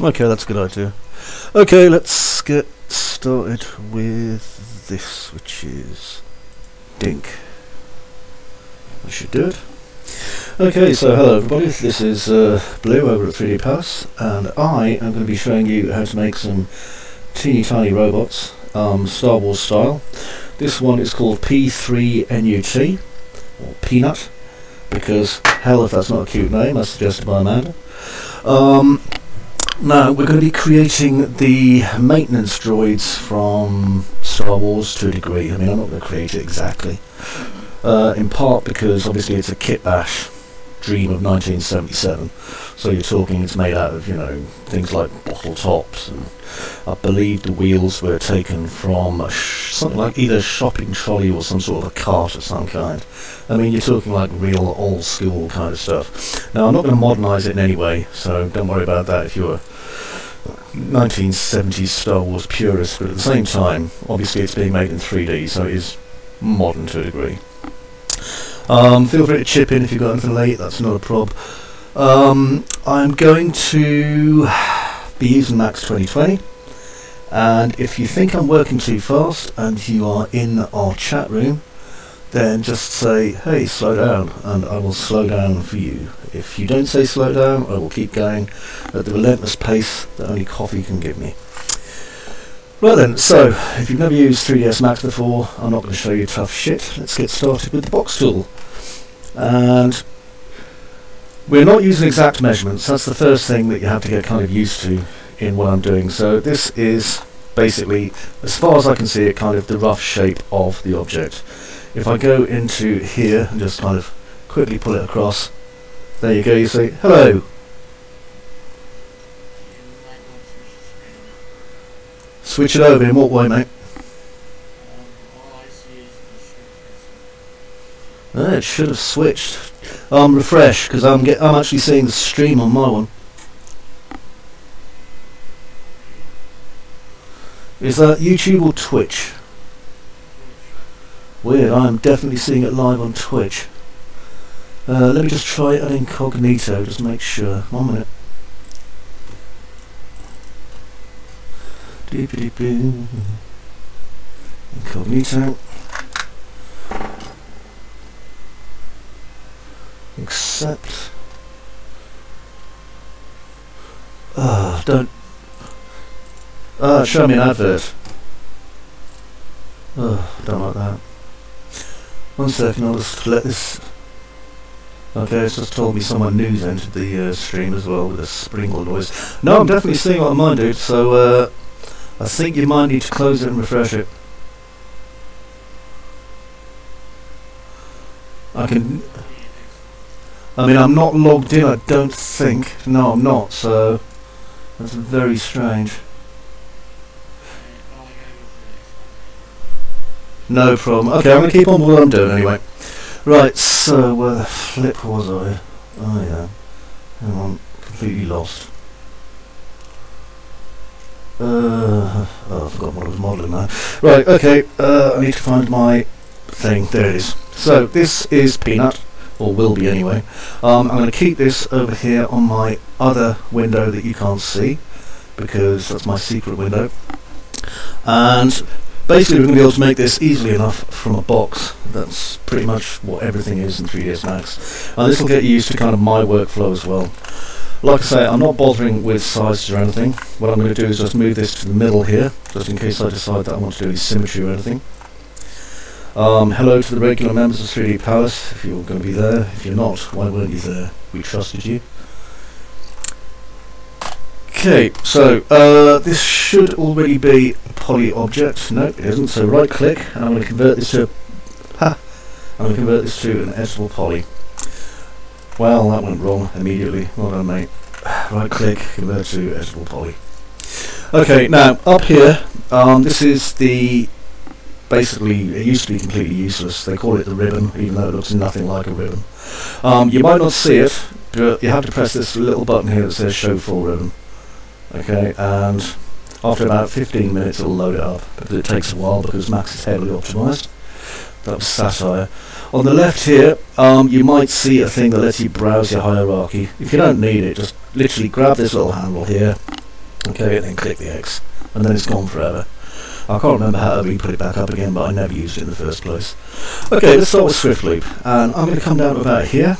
Okay, that's a good idea. Okay, let's get started with this, which is Dink. I should do it. Okay, so hello everybody, this is Blue over at 3d-palace, and I am going to be showing you how to make some teeny tiny robots, Star Wars style. This one is called P3NUT, or Peanut, because hell if that's not a cute name, that's suggested by Amanda. Now we're going to be creating the maintenance droids from Star Wars to a degree. I mean, I'm not going to create it exactly, in part because obviously it's a kit bash dream of 1977, so you're talking it's made out of, you know, things like bottle tops, and I believe the wheels were taken from something like either a shopping trolley or some sort of a cart of some kind. I mean, you're talking like real old school kind of stuff. Now I'm not going to modernise it in any way, so don't worry about that if you're a 1970s Star Wars purist, but at the same time obviously it's being made in 3D, so it is modern to a degree. Feel free to chip in if you've got anything late, that's not a prob. I'm going to be using Max 2020, and if you think I'm working too fast and you are in our chat room, then just say, hey, slow down, and I will slow down for you. If you don't say slow down, I will keep going at the relentless pace that only coffee can give me. Right then, so if you've never used 3ds Max before, I'm not going to show you tough shit. Let's get started with the box tool. And we're not using exact measurements. That's the first thing that you have to get kind of used to in what I'm doing. So this is basically, as far as I can see it, kind of the rough shape of the object. If I go into here and just kind of quickly pull it across, there you go, you say, hello. Switch it over in what way, mate? It should have switched. Refresh, because I'm actually seeing the stream on my one. Is that YouTube or Twitch? Weird, I'm definitely seeing it live on Twitch. Let me just try an incognito, just make sure. 1 minute. Incognito. Accept. Don't. Show me an advert. Don't like that. 1 second, I'll just let this. Okay, it's just told me someone new's entered the stream as well with a sprinkle noise. No, I'm definitely seeing what mine, dude, so I think you might need to close it and refresh it. I mean, I'm not logged in, I don't think. No, I'm not, so that's very strange. No problem. Okay, I'm going to keep on with what I'm doing anyway. Right, so where the flip was I? Oh yeah. Hang on, completely lost. I forgot what I was modelling now. Right, okay, I need to find my thing. There it is. So, this is Peanut, or will be anyway. I'm going to keep this over here on my other window that you can't see, because that's my secret window. And basically we're going to be able to make this easily enough from a box. That's pretty much what everything is in 3ds Max. And this will get you used to kind of my workflow as well. Like I say, I'm not bothering with sizes or anything. What I'm going to do is just move this to the middle here, just in case I decide that I want to do any symmetry or anything. Hello to the regular members of 3d-palace, if you're going to be there. If you're not, why weren't you there? We trusted you. Okay, so this should already be a poly object. No, it isn't. So right click, and I'm going to convert this to an editable poly. Well, that went wrong immediately. Well done, mate. Right click, convert to editable poly. Okay, now up here, this is the. Basically, it used to be completely useless. They call it the ribbon, even though it looks nothing like a ribbon. You might not see it, but you have to press this little button here that says Show Full Ribbon. Okay, and after about 15 minutes it'll load it up, but it takes a while because Max is heavily optimised. That was satire. On the left here, you might see a thing that lets you browse your hierarchy. If you don't need it, just literally grab this little handle here, Okay, and then click the X, and then it's gone forever. I can't remember how to re-put it back up again, but I never used it in the first place. Okay, let's start with Swift Loop, and I'm going to come down to about here.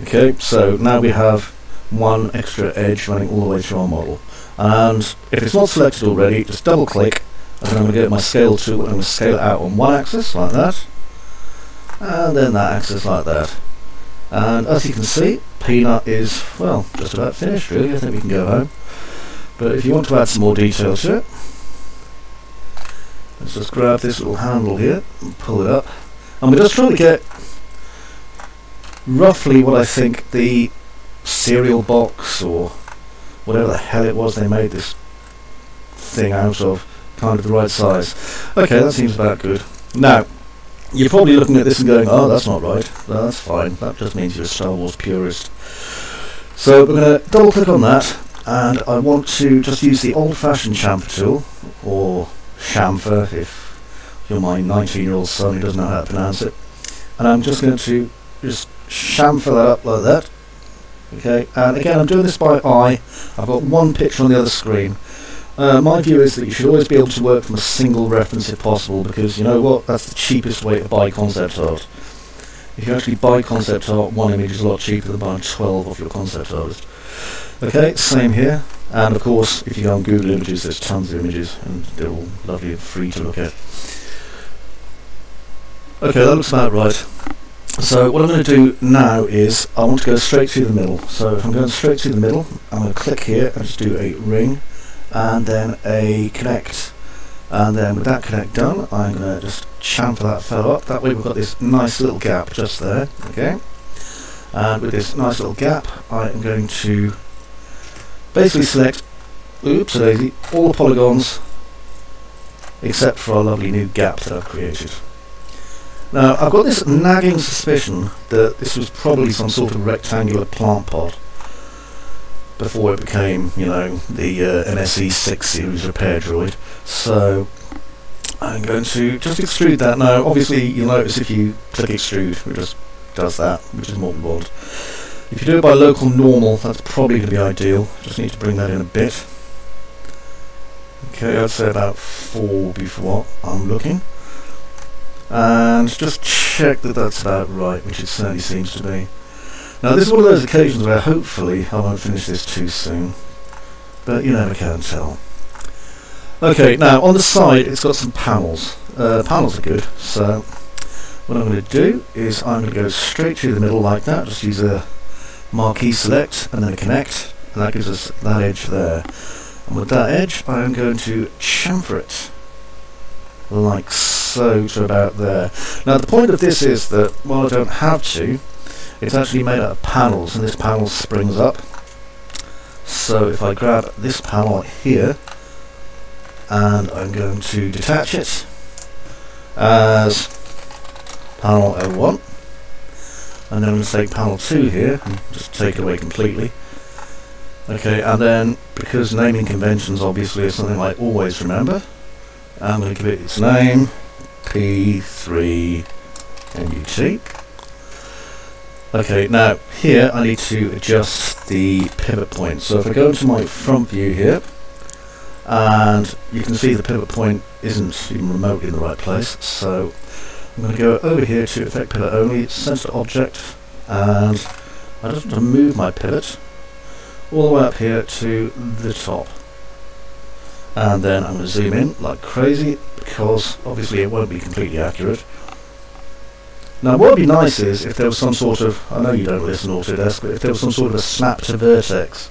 Okay, so now we have one extra edge running all the way through our model. And if it's not selected already, just double click, and then I'm going to go to my scale tool, and I'm going to scale it out on one axis, like that, and then that axis like that. And as you can see, Peanut is, well, just about finished really. I think we can go home. But if you want to add some more detail to it, let's just grab this little handle here and pull it up. And we're just trying to get roughly what I think the cereal box or whatever the hell it was they made this thing out of, kind of the right size. Okay, that seems about good. Now, you're probably looking at this and going, oh, that's not right. No, that's fine. That just means you're a Star Wars purist. So we're going to double click on that, and I want to just use the old-fashioned chamfer tool, or chamfer if you're my 19-year-old son who doesn't know how to pronounce it. And I'm just going to just chamfer that up like that. Okay, and again I'm doing this by eye. I've got one picture on the other screen. My view is that you should always be able to work from a single reference if possible, because you know what, that's the cheapest way to buy concept art. If you actually buy concept art, one image is a lot cheaper than buying 12 off your concept artist. Okay, same here, and of course if you go on Google Images there's tons of images and they're all lovely and free to look at. Okay, that looks about right. So what I'm going to do now is I want to go straight through the middle. So if I'm going straight through the middle, I'm going to click here and just do a ring and then a connect, and then with that connect done I'm going to just chamfer that fellow up. That way we've got this nice little gap just there. Okay, and with this nice little gap I am going to basically select, oops daisy, all the polygons except for our lovely new gap that I've created. Now, I've got this nagging suspicion that this was probably some sort of rectangular plant pot before it became, you know, the MSE-6 series repair droid. So I'm going to just extrude that. Now, obviously, you'll notice if you click extrude, it just does that, which is what we want. If you do it by local normal, that's probably going to be ideal. Just need to bring that in a bit. Okay, I'd say about 4 would be for what I'm looking. And just check that that's about right, which it certainly seems to be. Now this is one of those occasions where hopefully I won't finish this too soon, but you never can tell. Okay, now on the side it's got some panels. Panels are good, so what I'm going to do is I'm going to go straight through the middle like that, just use a marquee select and then a connect, and that gives us that edge there. And with that edge I'm going to chamfer it like so to about there. Now the point of this is that while I don't have to, it's actually made out of panels, and this panel springs up. So if I grab this panel here and I'm going to detach it as panel 01, and then I'm going to take panel 2 here and just take it away completely. Okay, and then because naming conventions obviously is something I always remember, I'm going to give it its name, P3 MUT. Okay, now here I need to adjust the pivot point. So if I go to my front view here, and you can see the pivot point isn't even remotely in the right place, so I'm going to go over here to Effect Pivot Only, Center Object, and I just want to move my pivot all the way up here to the top. And then I'm going to zoom in like crazy, because obviously it won't be completely accurate. Now what would be nice is if there was some sort of, I know you don't listen to Autodesk, but if there was some sort of a snap to vertex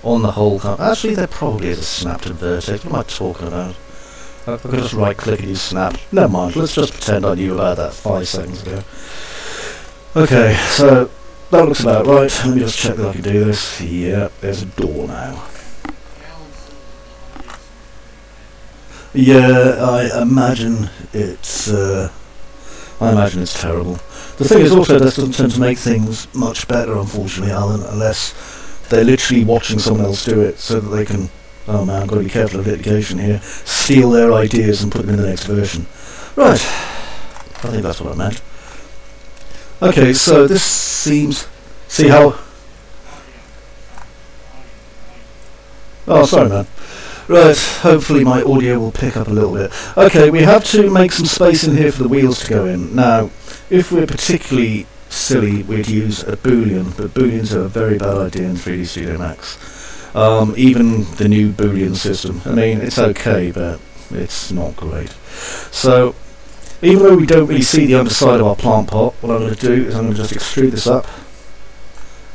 on the whole. Actually there probably is a snap to vertex, what am I talking about? I could just right click and use snap. Never mind, let's just pretend I knew about that 5 seconds ago. Okay, so that looks about right. Let me just check that I can do this. Yeah, there's a door now. Yeah, I imagine it's terrible. The thing is also this doesn't tend to make things much better, unfortunately, Alan, unless they're literally watching someone else do it so that they can, oh man, I've got to be careful of litigation here, steal their ideas and put them in the next version. Right, I think that's what I meant. Okay, so this seems, see how, Oh, sorry, man. Right, hopefully my audio will pick up a little bit. Okay, we have to make some space in here for the wheels to go in. Now, if we're particularly silly, we'd use a Boolean, but Booleans are a very bad idea in 3D Studio Max. Even the new Boolean system. I mean, it's okay, but it's not great. So, even though we don't really see the underside of our plant pot, what I'm going to do is I'm going to just extrude this up.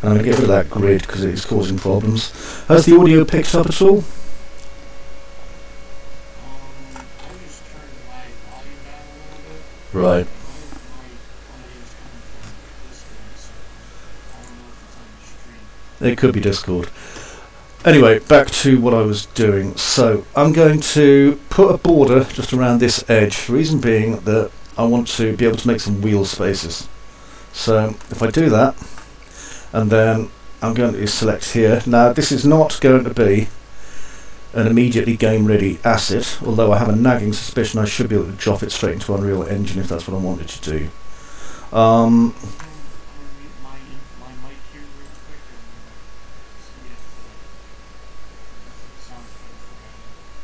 And I'm going to get rid of that grid because it is causing problems. Has the audio picked up at all? Right. It could be Discord. Anyway, back to what I was doing. So, I'm going to put a border just around this edge. The reason being that I want to be able to make some wheel spaces. So, if I do that, and then I'm going to select here. Now, this is not going to be an immediately game-ready asset, although I have a nagging suspicion I should be able to drop it straight into Unreal Engine if that's what I wanted to do.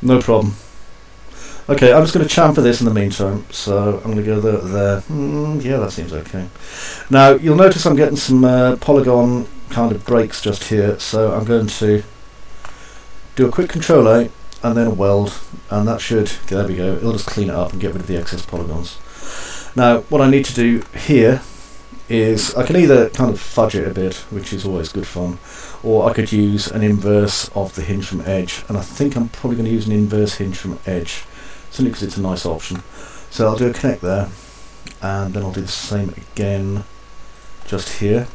No problem. Okay, I'm just going to chamfer this in the meantime, so I'm going to go there. Yeah, that seems okay. Now, you'll notice I'm getting some polygon kind of breaks just here, so I'm going to do a quick Control-A and then a weld, and that should, there we go, it'll just clean it up and get rid of the excess polygons. Now, what I need to do here is, I can either kind of fudge it a bit, which is always good fun, or I could use an inverse of the hinge from edge, and I think I'm probably going to use an inverse hinge from edge, simply because it's a nice option. So I'll do a connect there, and then I'll do the same again just here.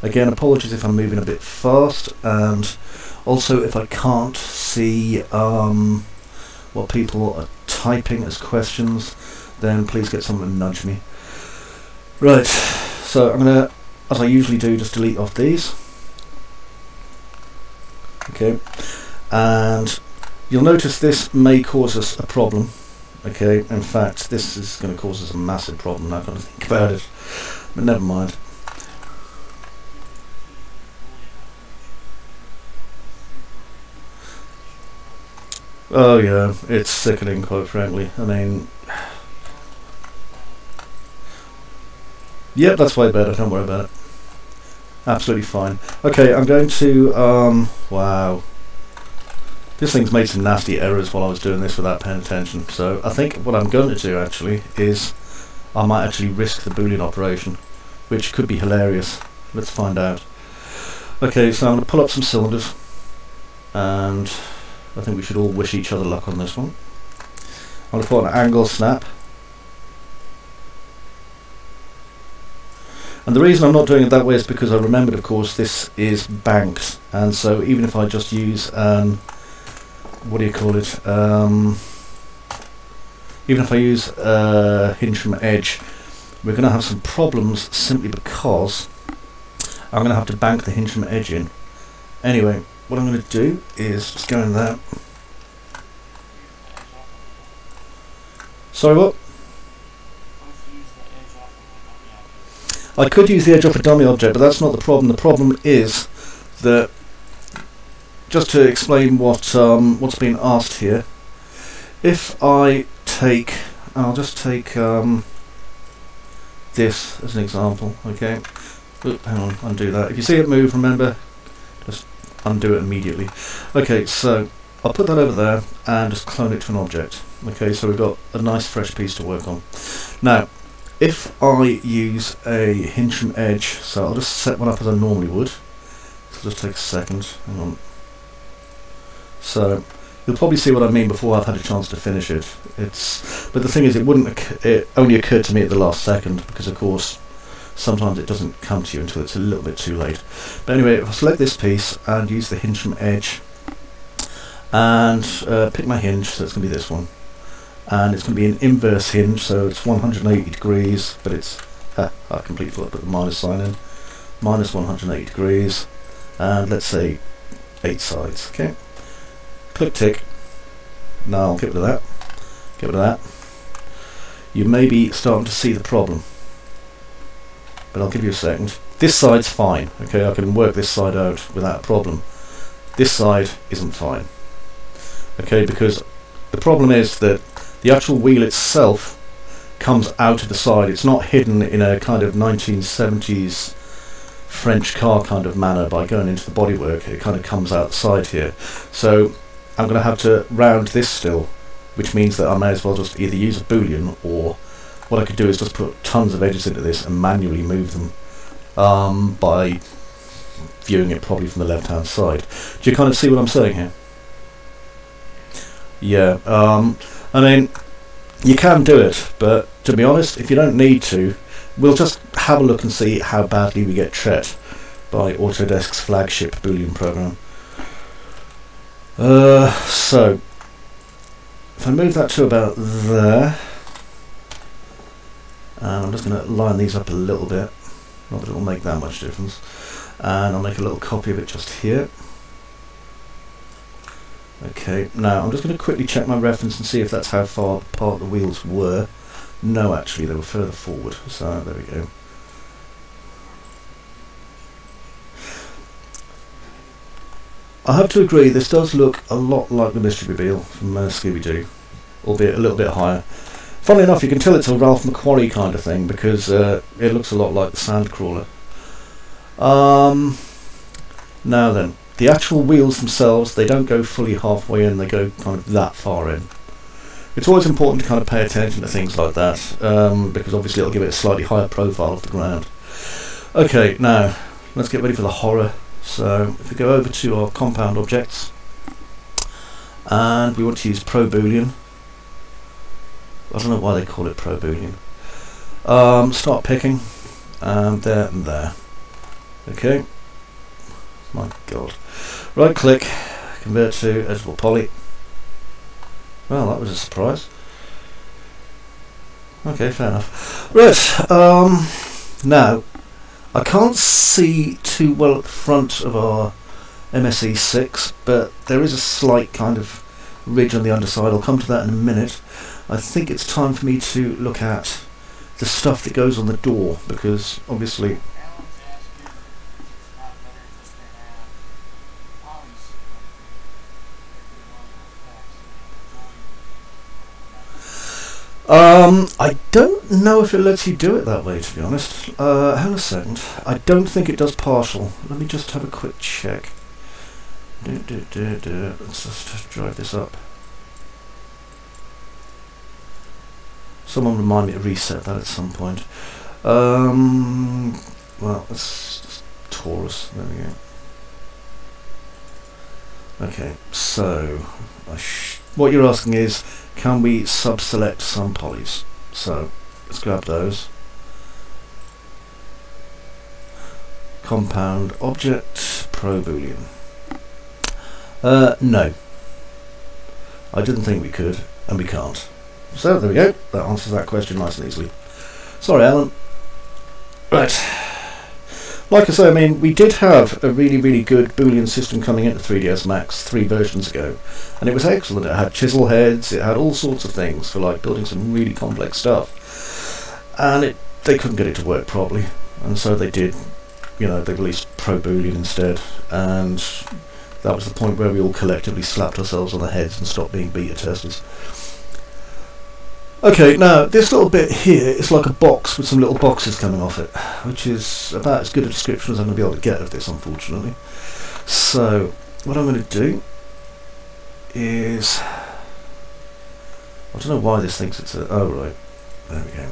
Again, apologies if I'm moving a bit fast, and also if I can't see what people are typing as questions, then please get someone to nudge me. Right, so I'm going to, as I usually do, just delete off these. Okay, and you'll notice this may cause us a problem. Okay, in fact, this is going to cause us a massive problem now, I've got to think about it, but never mind. Oh yeah, it's sickening, quite frankly. I mean, yep, that's way better, don't worry about it. Absolutely fine. Okay, I'm going to, wow. This thing's made some nasty errors while I was doing this without paying attention. So I think what I'm going to do actually is I might actually risk the Boolean operation, which could be hilarious. Let's find out. Okay, so I'm going to pull up some cylinders, and I think we should all wish each other luck on this one. I'm going to put an angle snap. And the reason I'm not doing it that way is because I remembered, of course, this is banked, and so even if I just use what do you call it? Even if I use hinge from edge, we're going to have some problems simply because I'm going to have to bank the hinge from edge in. Anyway, what I'm going to do is just go in there. Sorry, what? I could use the edge off a dummy object, but that's not the problem. The problem is that, just to explain what's being asked here, if I take, I'll just take this as an example, okay? Oop, hang on, undo that. If you see it move, remember, just undo it immediately. Okay, so I'll put that over there and just clone it to an object. Okay, so we've got a nice fresh piece to work on. Now, if I use a hinge from edge, so I'll just set one up as I normally would. So just take a second, hang on. So you'll probably see what I mean before I've had a chance to finish it. But the thing is, it only occurred to me at the last second, because of course sometimes it doesn't come to you until it's a little bit too late. But anyway, if I select this piece and use the hinge from edge and pick my hinge, so it's going to be this one. And it's going to be an inverse hinge, so it's 180 degrees, but it's, I completely forgot to put the minus sign in, minus 180 degrees, and let's say 8 sides, okay? Click tick. Now I'll get rid of that, get rid of that. You may be starting to see the problem, but I'll give you a second. This side's fine, okay, I can work this side out without a problem. This side isn't fine. Okay, because the problem is that the actual wheel itself comes out of the side. It's not hidden in a kind of 1970s French car kind of manner by going into the bodywork. It kind of comes out the side here. So I'm going to have to round this still, which means that I may as well just either use a Boolean, or what I could do is just put tons of edges into this and manually move them by viewing it probably from the left hand side. Do you kind of see what I'm saying here? Yeah, I mean, you can do it, but to be honest, if you don't need to, we'll just have a look and see how badly we get tret by Autodesk's flagship Boolean program. So, if I move that to about there, and I'm just going to line these up a little bit, not that it will make that much difference, and I'll make a little copy of it just here. Okay, now I'm just going to quickly check my reference and see if that's how far apart the wheels were. No, actually, they were further forward, so there we go. I have to agree, this does look a lot like the Mystery Mobile from Scooby-Doo, albeit a little bit higher. Funnily enough, you can tell it's a Ralph McQuarrie kind of thing, because it looks a lot like the Sandcrawler. Now then, the actual wheels themselves, they don't go fully halfway in, they go kind of that far in. It's always important to kind of pay attention to things like that, because obviously it'll give it a slightly higher profile off the ground. Okay, now, let's get ready for the horror. So, if we go over to our compound objects, and we want to use ProBoolean. I don't know why they call it ProBoolean. Start picking, and there. Okay. My god. Right click, convert to editable poly. Well, that was a surprise. Okay, fair enough. Right, now, I can't see too well at the front of our MSE-6, but there is a slight kind of ridge on the underside. I'll come to that in a minute. I think it's time for me to look at the stuff that goes on the door, because obviously I don't know if it lets you do it that way, to be honest. Hang on a second. I don't think it does partial. Let me just have a quick check. Let's just drive this up. Someone remind me to reset that at some point. Well, let's just Taurus. There we go. Okay, so what you're asking is, can we sub-select some polys? So let's grab those. Compound object, ProBoolean. No. I didn't think we could, and we can't. So there we go. That answers that question nice and easily. Sorry, Alan. Right. Like I say, I mean, we did have a really good Boolean system coming into 3ds Max 3 versions ago, and it was excellent. It had chisel heads, it had all sorts of things for like building some really complex stuff, and they couldn't get it to work properly, and so they did, you know, they released ProBoolean instead, and that was the point where we all collectively slapped ourselves on the heads and stopped being beta testers. Okay, now this little bit here is like a box with some little boxes coming off it, which is about as good a description as I'm going to be able to get of this, unfortunately. So, what I'm going to do is, I don't know why this thinks it's a, oh right, there we go,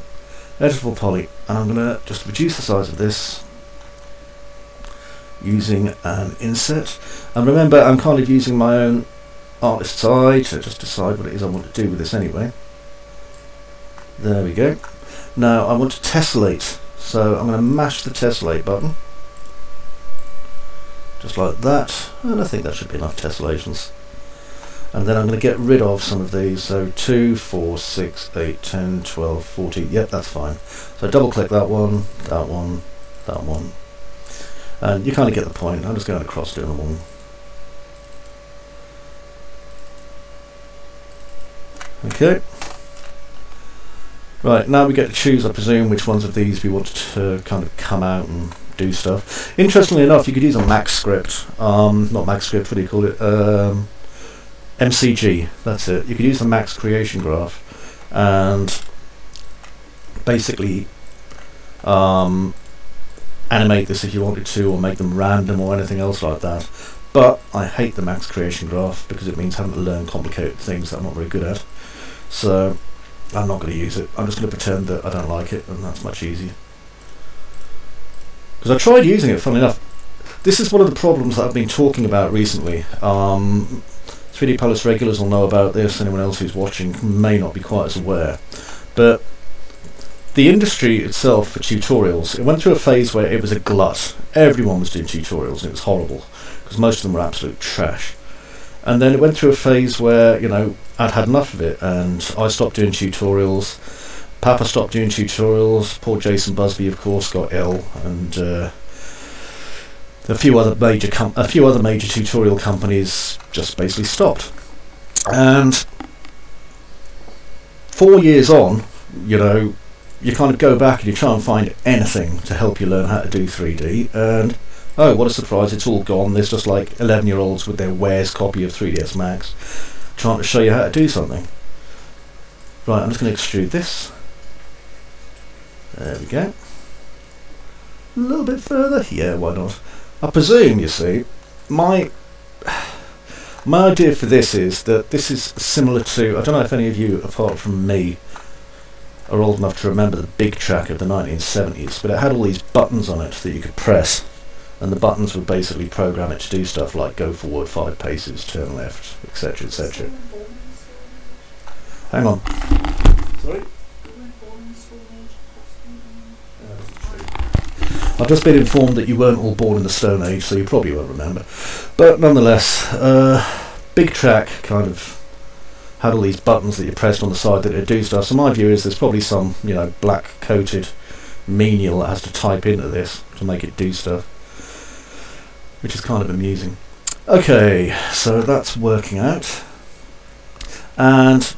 editable poly, and I'm going to just reduce the size of this using an inset, and remember I'm kind of using my own artist's eye to just decide what it is I want to do with this anyway. There we go. Now I want to tessellate, so I'm going to mash the tessellate button, just like that, and I think that should be enough tessellations. And then I'm going to get rid of some of these, so 2, 4, 6, 8, 10, 12, 14, yep, that's fine. So double click that one, that one, that one, and you kind of get the point. I'm just going across doing them all. Okay. Right, now we get to choose, I presume, which ones of these we want to kind of come out and do stuff. Interestingly enough, you could use a Max script, not Max script, what do you call it? MCG, that's it. You could use the max creation graph and basically animate this if you wanted to, or make them random or anything else like that. But I hate the max creation graph because it means having to learn complicated things that I'm not very good at. So I'm not going to use it. I'm just going to pretend that I don't like it, and that's much easier. Because I tried using it, funnily enough. This is one of the problems that I've been talking about recently. 3d-palace regulars will know about this. Anyone else who's watching may not be quite as aware. But the industry itself for tutorials, it went through a phase where it was a glut. Everyone was doing tutorials and it was horrible because most of them were absolute trash. And then it went through a phase where, you know, I'd had enough of it and I stopped doing tutorials. Papa stopped doing tutorials. Poor Jason Busby, of course, got ill, and a few other major tutorial companies just basically stopped. And 4 years on, you know, you kind of go back and you try and find anything to help you learn how to do 3D, and oh, what a surprise, it's all gone. There's just like 11-year-olds with their wares copy of 3ds Max trying to show you how to do something. Right, I'm just going to extrude this. There we go. A little bit further. Yeah, why not? I presume, you see, my idea for this is that this is similar to, I don't know if any of you, apart from me, are old enough to remember the big track of the 1970s, but it had all these buttons on it that you could press, and the buttons would basically program it to do stuff like go forward 5 paces, turn left, etc, etc. Hang on. Sorry? I've just been informed that you weren't all born in the Stone Age, so you probably won't remember. But nonetheless, big track kind of had all these buttons that you pressed on the side that it do stuff. So my view is there's probably some, you know, black coated menial that has to type into this to make it do stuff, which is kind of amusing. Okay, so that's working out. And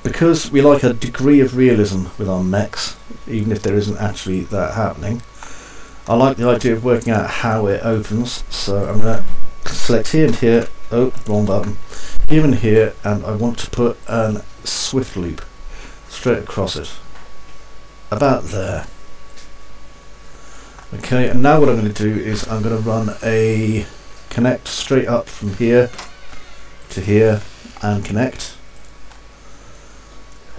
because we like a degree of realism with our mechs, even if there isn't actually that happening, I like the idea of working out how it opens. So I'm going to select here and here. Oh, wrong button. Here and here, and I want to put a swift loop straight across it. About there. Okay, and now what I'm going to do is I'm going to run a connect straight up from here to here and connect.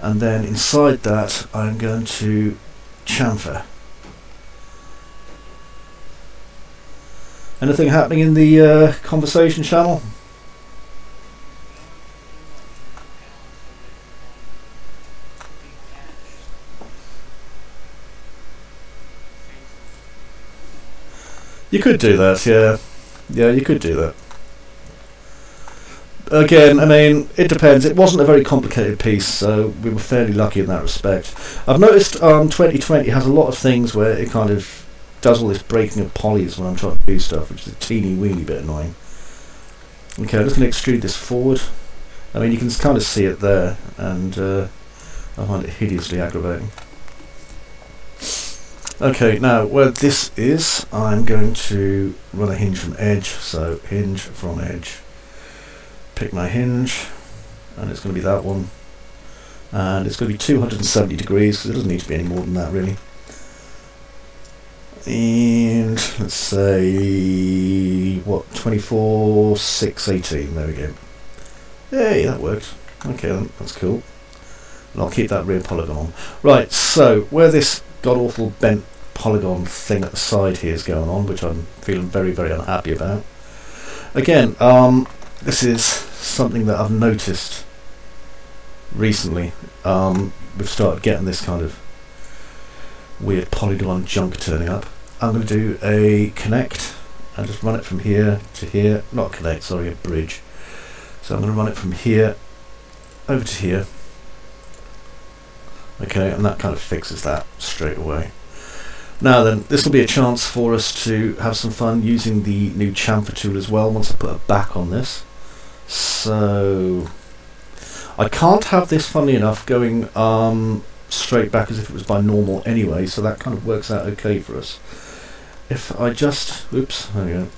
And then inside that I'm going to chamfer. Anything happening in the conversation channel? You could do that, yeah. Yeah, you could do that. Again, I mean, it depends. It wasn't a very complicated piece, so we were fairly lucky in that respect. I've noticed 2020 has a lot of things where it kind of does all this breaking of polys when I'm trying to do stuff, which is a teeny weeny bit annoying. Okay, I'm just going to extrude this forward. I mean, you can kind of see it there, and I find it hideously aggravating. Okay, now where this is, I'm going to run a hinge from edge, so hinge from edge. Pick my hinge, and it's going to be that one. And it's going to be 270 degrees, because it doesn't need to be any more than that, really. And let's say, what, 24, 6, 18, there we go. Hey, that worked. Okay then, that's cool. And I'll keep that rear polygon on. Right, so where this god-awful bent polygon thing at the side here is going on, which I'm feeling very, very unhappy about. Again, this is something that I've noticed recently. We've started getting this kind of weird polygon junk turning up. I'm going to do a connect and just run it from here to here. Not connect, sorry, a bridge. So I'm going to run it from here over to here. Okay, and that kind of fixes that straight away. Now then, this will be a chance for us to have some fun using the new chamfer tool as well once I put a back on this. So I can't have this, funnily enough, going straight back as if it was by normal anyway, so that kind of works out okay for us. If I just, oops, there we go,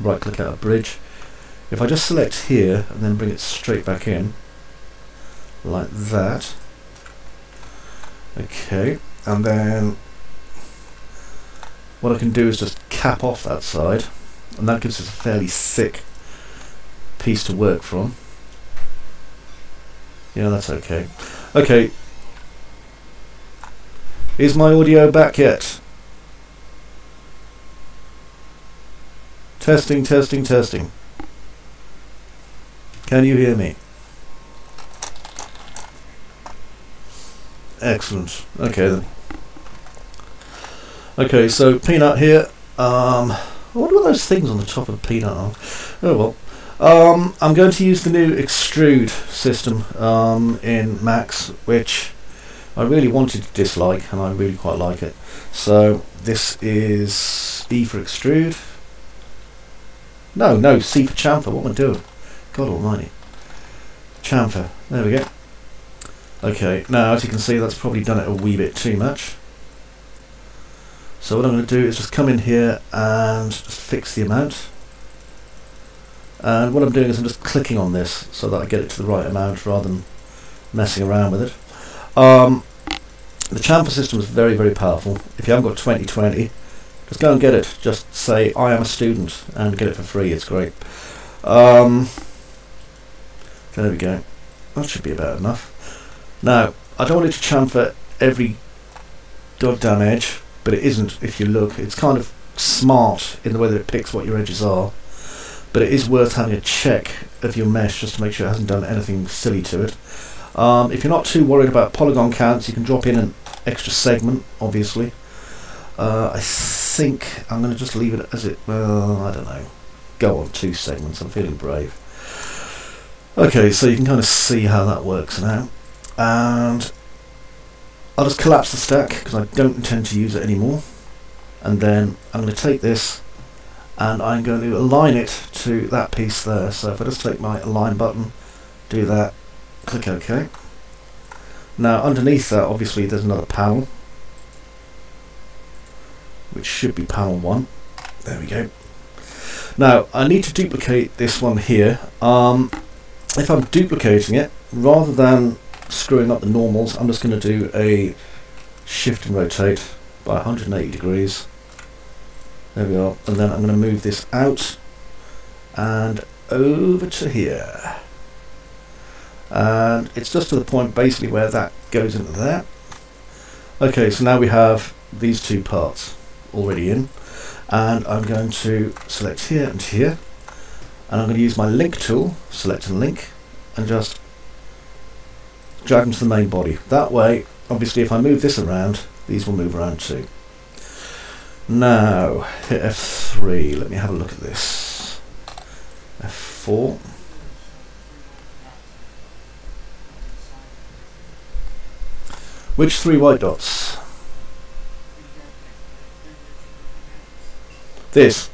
right click out a bridge. If I just select here and then bring it straight back in, like that. Okay, and then what I can do is just cap off that side, and that gives us a fairly thick piece to work from. Yeah, that's okay. Okay, is my audio back yet? Testing, testing, testing. Can you hear me? Excellent. Okay then. Okay, so peanut here. What are those things on the top of the peanut are? Oh well. I'm going to use the new extrude system in Max, which I really wanted to dislike, and I really quite like it. So this is E for extrude. No, C for chamfer. What am I doing? God almighty. Chamfer. There we go. Okay, now as you can see, that's probably done it a wee bit too much. So what I'm going to do is just come in here and just fix the amount. And what I'm doing is I'm just clicking on this so that I get it to the right amount rather than messing around with it. The chamfer system is very, very powerful. If you haven't got 2020, just go and get it. Just say I am a student and get it for free. It's great. There we go. That should be about enough. Now, I don't want it to chamfer every goddamn edge, but it isn't if you look. It's kind of smart in the way that it picks what your edges are, but it is worth having a check of your mesh just to make sure it hasn't done anything silly to it. If you're not too worried about polygon counts, you can drop in an extra segment, obviously. I think I'm going to just leave it as it, well, I don't know, go on 2 segments. I'm feeling brave. Okay, so you can kind of see how that works now. And I'll just collapse the stack because I don't intend to use it anymore. And then I'm going to take this and I'm going to align it to that piece there. So if I just click my align button, do that, click OK. Now underneath that, obviously there's another panel, which should be panel 1. There we go. Now I need to duplicate this one here. If I'm duplicating it, rather than screwing up the normals, I'm just going to do a shift and rotate by 180 degrees. There we are. And then I'm going to move this out and over to here. And it's just to the point basically where that goes into there. Okay, so now we have these 2 parts already in. And I'm going to select here and here. And I'm going to use my link tool, select and link, and just drag them to the main body. That way, obviously, if I move this around, these will move around too. Now, hit F3. Let me have a look at this. F4. Which 3 white dots? This.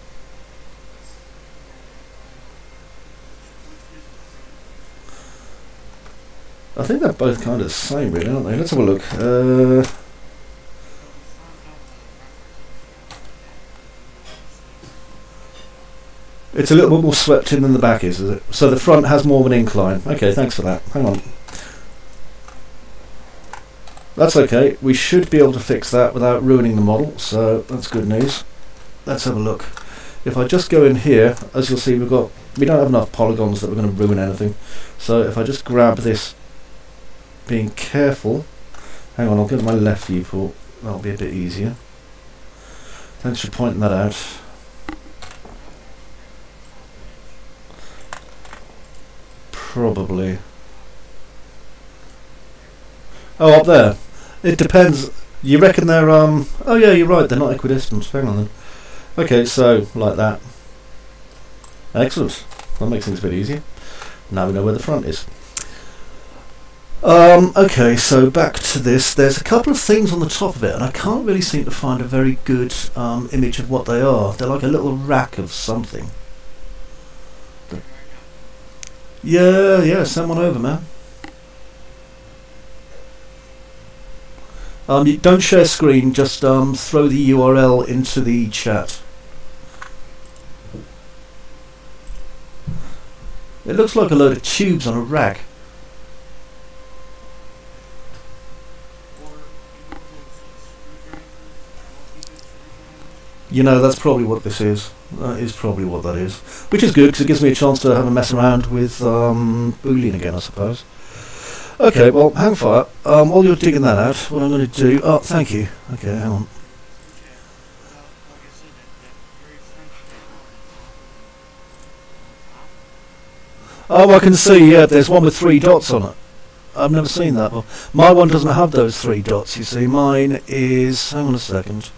I think they're both kind of the same, really, aren't they? Let's have a look. It's a little bit more swept in than the back is it? So the front has more of an incline. Okay, thanks for that. Hang on. That's okay. We should be able to fix that without ruining the model, so that's good news. Let's have a look. If I just go in here, as you'll see, we don't have enough polygons that we're going to ruin anything. So if I just grab this, being careful. Hang on, I'll go to my left viewport. That'll be a bit easier. Thanks for pointing that out. Probably. Oh, up there. It depends. You reckon they're oh yeah, you're right. They're not equidistant. Hang on then. Okay, so like that. Excellent. That makes things a bit easier. Now we know where the front is. Okay, so back to this. There's a couple of things on the top of it, and I can't really seem to find a very good image of what they are. They're like a little rack of something. Yeah, send one over, man. You don't share screen, just throw the URL into the chat. It looks like a load of tubes on a rack. You know, that's probably what this is. That is probably what that is. Which is good, because it gives me a chance to have a mess around with Boolean again, I suppose. Okay, well, hang fire. While you're digging that out, what I'm going to do... Oh, thank you. Okay, hang on. Oh, I can see, yeah, there's one with 3 dots on it. I've never seen that. Well, my one doesn't have those 3 dots, you see. Mine is... Hang on a second.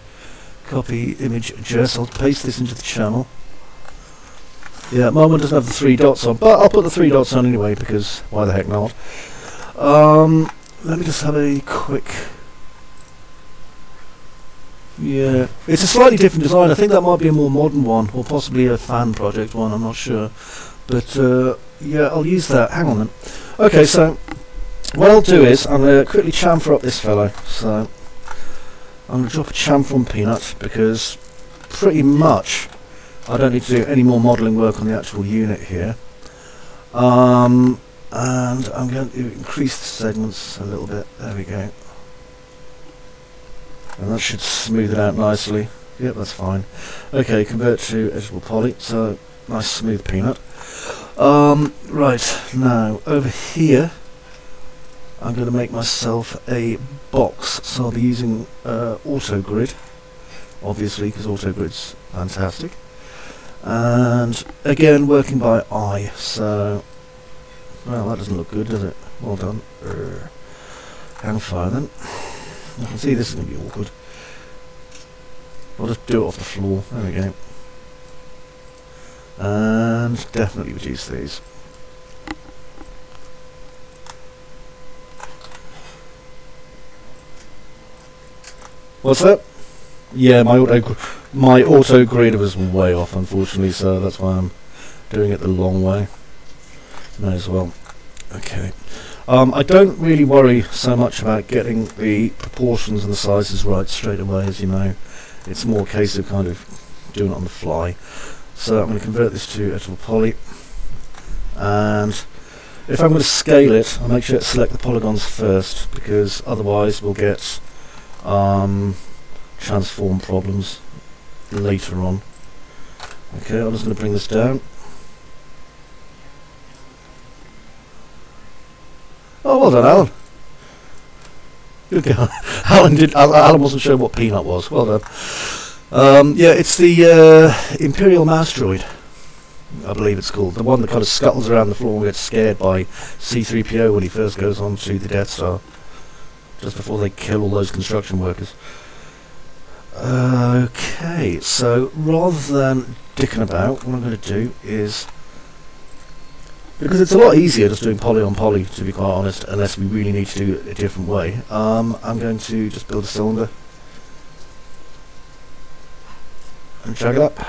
Copy image address. I'll paste this into the channel. Yeah, my one doesn't have the 3 dots on, but I'll put the 3 dots on anyway, because why the heck not? Let me just have a quick... Yeah, it's a slightly different design. I think that might be a more modern one, or possibly a fan project one, I'm not sure. But, yeah, I'll use that. Hang on then. Okay, so, what I'll do is, I'm going to quickly chamfer up this fellow. So, I'm going to drop a chamfer on Peanut, because pretty much I don't need to do any more modelling work on the actual unit here. And I'm going to increase the segments a little bit. There we go. And that should smooth it out nicely. Yep, that's fine. Okay, convert to editable poly. So, nice smooth Peanut. Right, now, over here, I'm going to make myself a box. So I'll be using AutoGrid, obviously, because AutoGrid's fantastic. And, again, working by eye. So, well, that doesn't look good, does it? Well done. Hang fire then. I can see this is going to be awkward. I'll just do it off the floor. There we go. And definitely reduce these. What's that? Yeah, my auto grid was way off, unfortunately, so that's why I'm doing it the long way. May as well. Okay. I don't really worry so much about getting the proportions and the sizes right straight away, as you know. It's more a case of kind of doing it on the fly. So I'm going to convert this to editable poly, and if I'm going to scale it, I'll make sure to select the polygons first, because otherwise we'll get transform problems later on. Okay, I'm just going to bring this down. Oh, well done, Alan. Good guy. Alan wasn't sure what Peanut was. Well done. Yeah, it's the Imperial Mouse Droid, I believe it's called. The one that kind of scuttles around the floor and gets scared by C-3PO when he first goes on to the Death Star, just before they kill all those construction workers. Okay, so rather than dicking about, what I'm going to do is, because it's a lot easier just doing poly on poly, to be quite honest, unless we really need to do it a different way, I'm going to just build a cylinder and drag it up.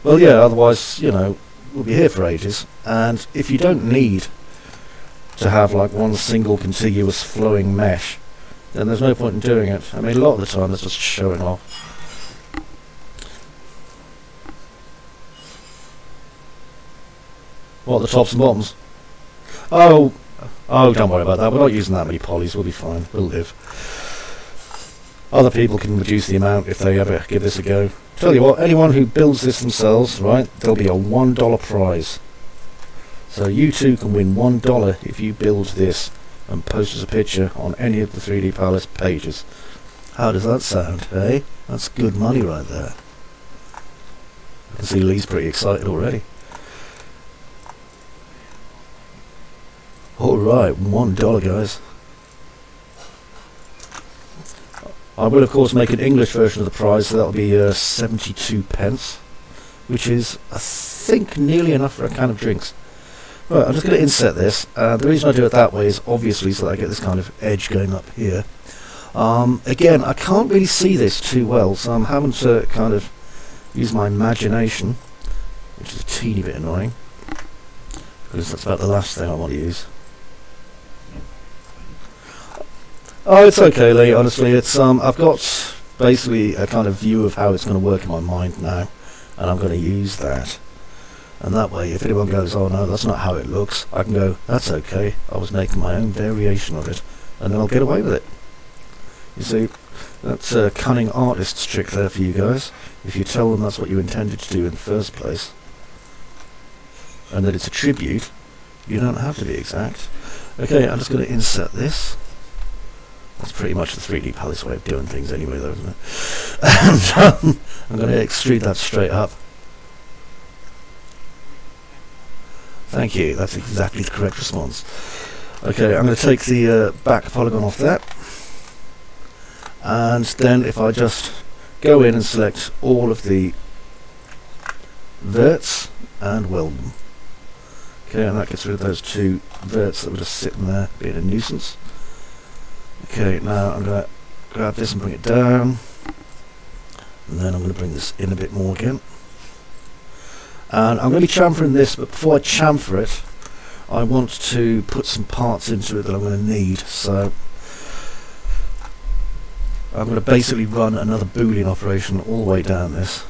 Well, yeah, otherwise, you know, we'll be here for ages, and if you don't need to have like one single contiguous flowing mesh, then there's no point in doing it. I mean, a lot of the time it's just showing off. What, the tops and bottoms? Oh, don't worry about that. We're not using that many polys. We'll be fine. We'll live. Other people can reduce the amount if they ever give this a go. Tell you what, anyone who builds this themselves, right, there'll be a $1 prize. So you too can win $1 if you build this and post as a picture on any of the 3d-palace pages. How does that sound, eh? That's good money right there. I can see Lee's pretty excited already. Alright, $1 guys. I will of course make an English version of the prize, so that'll be 72 pence, which is, I think, nearly enough for a can of drinks. Right, I'm just going to inset this. The reason I do it that way is obviously so that I get this kind of edge going up here. Again, I can't really see this too well, so I'm having to kind of use my imagination, which is a teeny bit annoying, because that's about the last thing I want to use. Oh, it's okay, Lee, honestly. It's I've got basically a kind of view of how it's going to work in my mind now, and I'm going to use that. And that way, if anyone goes, oh no, that's not how it looks, I can go, that's okay, I was making my own variation of it, and then I'll get away with it. You see, that's a cunning artist's trick there for you guys. If you tell them that's what you intended to do in the first place, and that it's a tribute, you don't have to be exact. Okay, I'm just going to insert this. That's pretty much the 3d-palace way of doing things anyway, though, isn't it? And I'm going to extrude that straight up. Thank you, that's exactly the correct response. Okay, I'm going to take the back polygon off that. And then if I just go in and select all of the verts and weld them. Okay, and that gets rid of those two verts that were just sitting there being a nuisance. Okay, now I'm going to grab this and bring it down, and then I'm going to bring this in a bit more again. And I'm going to be chamfering this, but before I chamfer it, I want to put some parts into it that I'm going to need. So I'm going to basically run another Boolean operation all the way down this,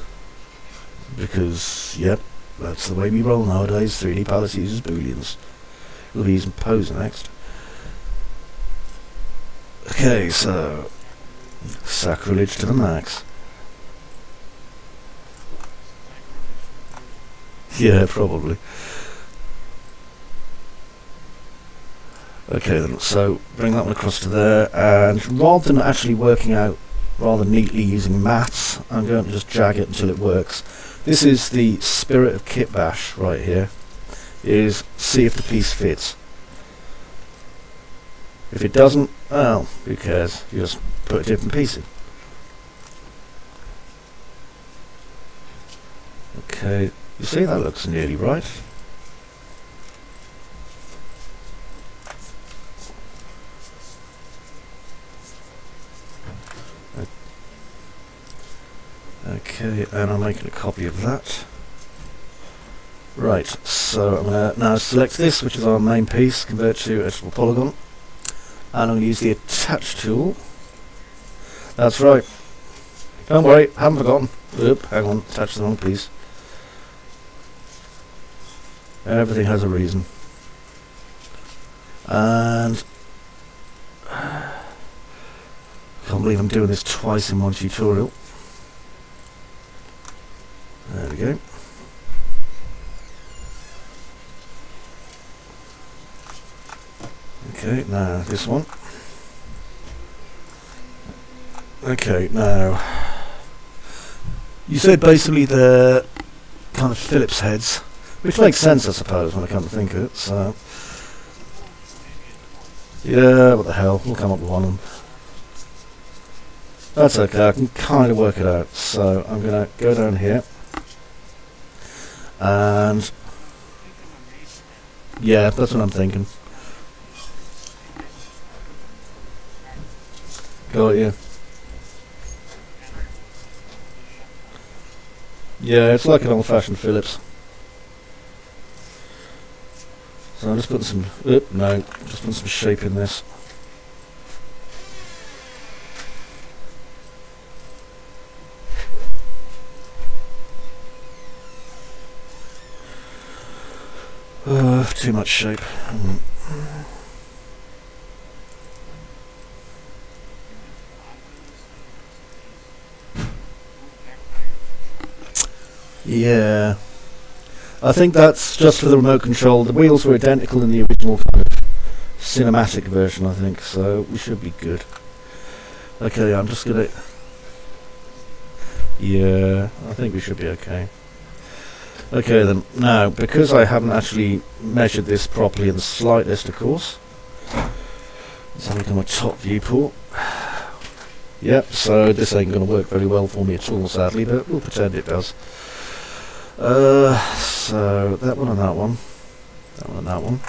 because, yep, that's the way we roll nowadays. 3d-palace uses Booleans. We'll be using pose next. Okay, so sacrilege to the max. Yeah, probably. Okay then, so bring that one across to there, and rather than actually working out rather neatly using maths, I'm going to just drag it until it works. This is the spirit of kit bash right here, is see if the piece fits. If it doesn't, well, who cares? You just put a different piece in. Okay, you see that looks nearly right. Okay, and I'm making a copy of that. Right, so I'm going to now select this, which is our main piece, convert to editable polygon. And I'm going to use the attach tool. That's right. Don't worry, haven't forgotten. Oop, hang on, attach the wrong piece. Everything has a reason. And I can't believe I'm doing this twice in one tutorial. There we go. Okay, now this one. Okay, now you said basically they're kind of Phillips heads, which makes sense, I suppose, when I come to think of it. So yeah, what the hell? We'll come up with one of them. That's okay. I can kind of work it out. So I'm going to go down here, and yeah, that's what I'm thinking. Got you. Yeah, it's like an old-fashioned Phillips. So I'm just putting some, no, just putting some shape in this. Too much shape. Yeah, I think that's just for the remote control. The wheels were identical in the original kind of cinematic version, I think, so we should be good. Okay, I'm just gonna... Yeah, I think we should be okay. Okay then, now, because I haven't actually measured this properly in the slightest, of course, let's have a look at my top viewport. Yep, so this ain't going to work very well for me at all, sadly, but we'll pretend it does. So that one and that one, that one and that one.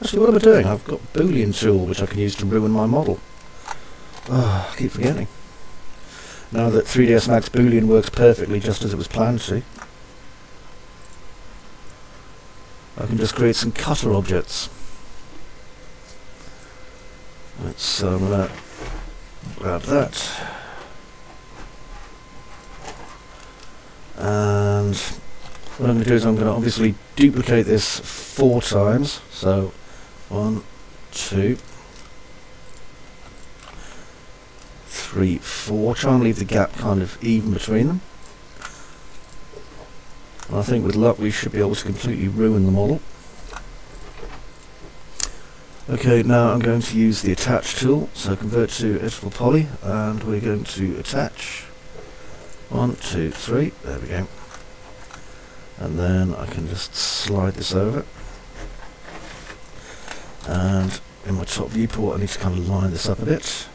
Actually, what am I doing? I've got Boolean tool which I can use to ruin my model. Oh, I keep forgetting. Now that 3ds Max Boolean works perfectly just as it was planned to, I can just create some cutter objects. Right, so I'm going to grab that. And what I'm going to do is I'm going to obviously duplicate this 4 times. So 1, 2, 3, 4. Try and leave the gap kind of even between them. And I think with luck we should be able to completely ruin the model. Okay, now I'm going to use the attach tool, so convert to editable poly, and we're going to attach 1, 2, 3, there we go. And then I can just slide this over. And in my top viewport I need to kind of line this up a bit.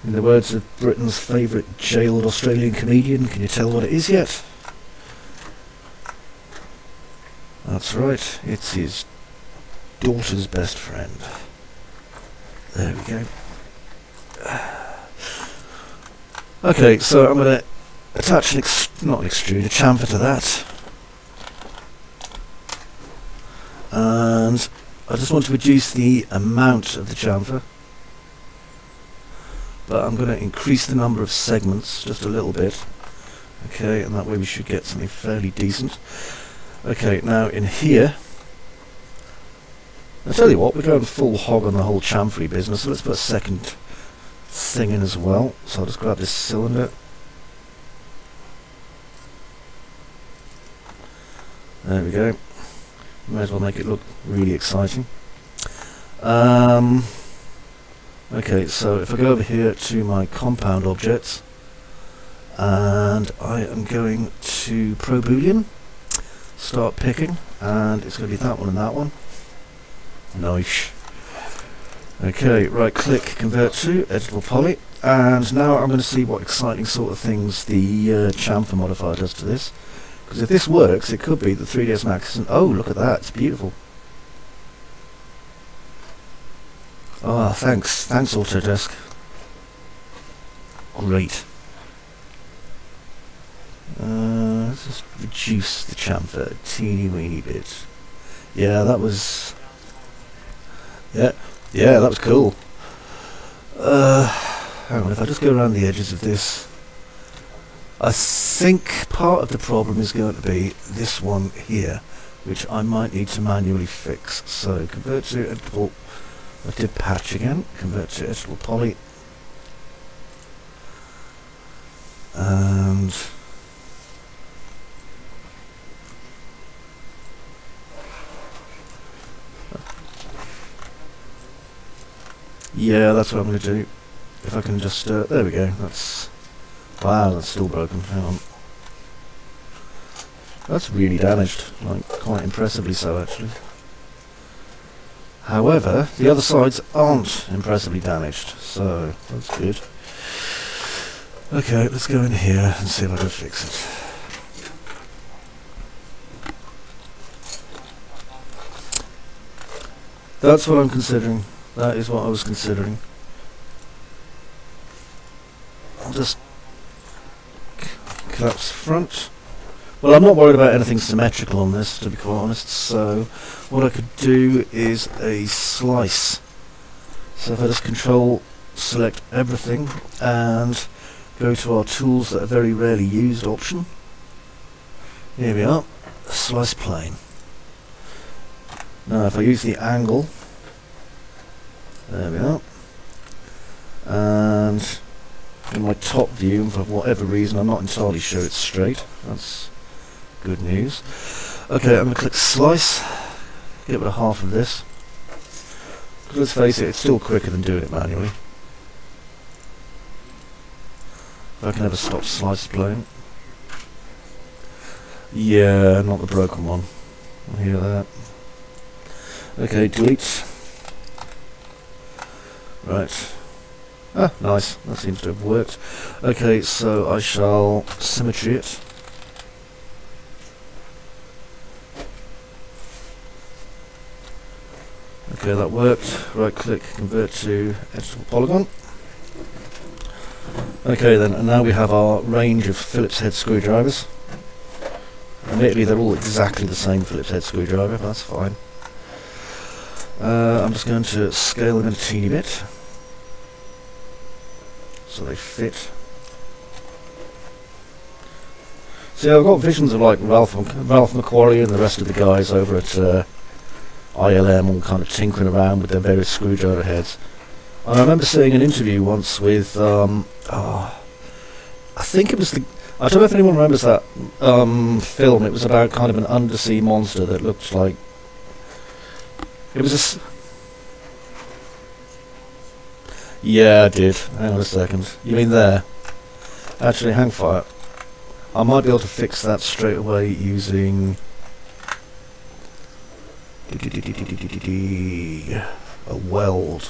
In the words of Britain's favourite jailed Australian comedian, can you tell what it is yet? That's right, it's his daughter's best friend. There we go. Okay, so I'm going to attach an not an extrude, a chamfer to that. And I just want to reduce the amount of the chamfer. But I'm going to increase the number of segments just a little bit. Okay, and that way we should get something fairly decent. Okay, now in here, I'll tell you what, we're going full hog on the whole chamfery business, so let's put a second thing in as well. So I'll just grab this cylinder. There we go. May as well make it look really exciting. Okay, so if I go over here to my compound objects, and I am going to ProBoolean, start picking, and it's going to be that one and that one. Nice. Okay, right click, convert to editable poly, and now I'm going to see what exciting sort of things the chamfer modifier does to this. Because if this works, it could be the 3ds Max isn't. Oh, look at that, it's beautiful. Ah, thanks Autodesk. Great. Let's just reduce the chamfer a teeny weeny bit. Yeah, that was. Yeah, that was cool. Hang on, if I just go around the edges of this, I think part of the problem is going to be this one here, which I might need to manually fix. So convert to editable. I did patch again, convert to editable poly, and yeah, that's what I'm going to do. If I can just, there we go, that's, wow, that's still broken, hang on. That's really damaged, like quite impressively so actually. However, the other sides aren't impressively damaged, so that's good. Okay, let's go in here and see if I can fix it. That's what I'm considering. That is what I was considering. I'll just collapse front. Well, I'm not worried about anything symmetrical on this, to be quite honest, so what I could do is a slice. So if I just control select everything and go to our tools that are very rarely used option. Here we are, slice plane. Now if I use the angle, there we are, and in my top view, for whatever reason, I'm not entirely sure it's straight. That's good news. Okay, I'm going to click slice, get rid of half of this. Because let's face it, it's still quicker than doing it manually. If I can ever stop slice playing. Yeah, not the broken one. I hear that. Okay, delete. Right. Ah, nice. That seems to have worked. Okay, so I shall symmetry it. Okay, that worked. Right click, convert to editable polygon. Okay then, and now we have our range of Phillips head screwdrivers. Admittedly, they're all exactly the same Phillips head screwdriver, but that's fine. I'm just going to scale them in a teeny bit, so they fit. See, I've got visions of like Ralph McQuarrie and the rest of the guys over at ILM all kind of tinkering around with their various screwdriver heads. And I remember seeing an interview once with, I think it was I don't know if anyone remembers that film. It was about kind of an undersea monster that looked like, it was yeah, I did. Hang on a second. You mean there? Actually, hang fire. I might be able to fix that straight away using a weld.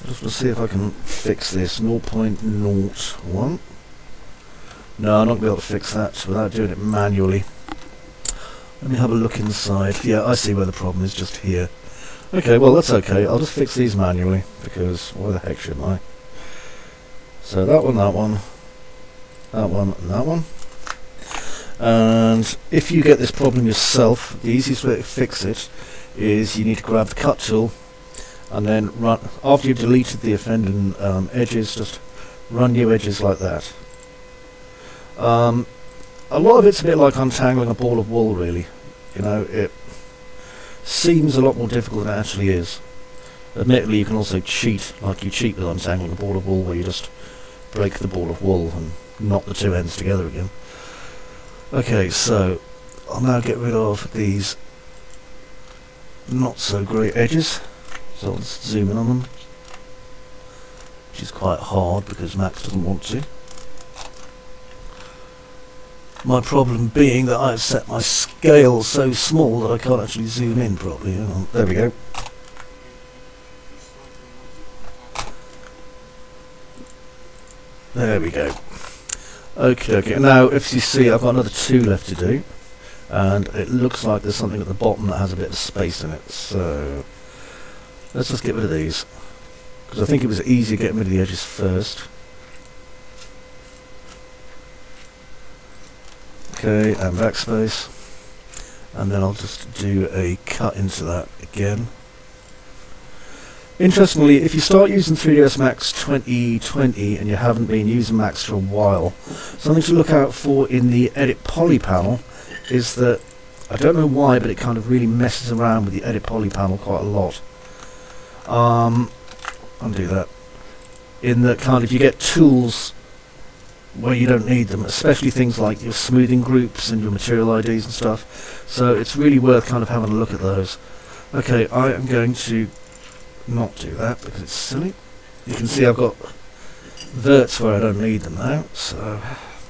I just want to see if I can fix this. 0.01. No, I'm not going to be able to fix that without doing it manually. Let me have a look inside. Yeah, I see where the problem is, just here. Okay, well that's okay. I'll just fix these manually, because why the heck should I? So that one, that one, that one, and that one. And if you get this problem yourself, the easiest way to fix it is you need to grab the cut tool and then run, after you've deleted the offending edges, just run new edges like that. A lot of it's a bit like untangling a ball of wool, really. You know, it seems a lot more difficult than it actually is. Admittedly, you can also cheat, like you cheat with untangling a ball of wool, where you just break the ball of wool and knot the two ends together again. Okay, so I'll now get rid of these not so great edges. So I'll just zoom in on them, which is quite hard because Max doesn't want to. My problem being that I've set my scale so small that I can't actually zoom in properly. Hang on, there we go. There we go. Okay, now if you see, I've got another 2 left to do, and it looks like there's something at the bottom that has a bit of space in it, so let's just get rid of these, because I think it was easier getting rid of the edges first. Okay, and backspace, and then I'll just do a cut into that again. Interestingly, if you start using 3ds Max 2020 and you haven't been using Max for a while, something to look out for in the Edit Poly panel is that, I don't know why, but it kind of really messes around with the Edit Poly panel quite a lot. Undo that. In that kind of, you get tools where you don't need them, especially things like your smoothing groups and your material IDs and stuff. So it's really worth kind of having a look at those. Okay, I am going to not do that because it's silly. You can see I've got verts where I don't need them now. So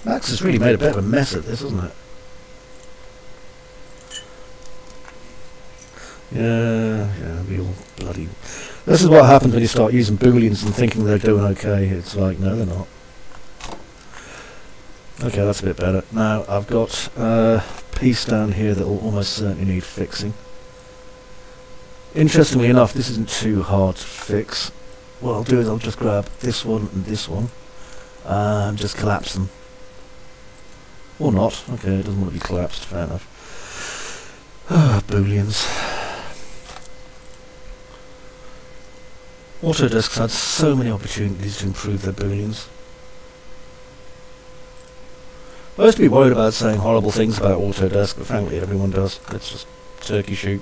Max has really made a bit of a mess of this, hasn't it? Yeah, we all bloody... This is what happens when you start using booleans and thinking they're doing okay. It's like, no, they're not. Okay, that's a bit better. Now, I've got a piece down here that will almost certainly need fixing. Interestingly enough, this isn't too hard to fix. What I'll do is I'll just grab this one and this one and just collapse them. Or not. Okay, it doesn't want to be collapsed. Fair enough. Booleans. Autodesk's had so many opportunities to improve their booleans. I used to be worried about saying horrible things about Autodesk, but frankly everyone does. Let's just turkey shoot.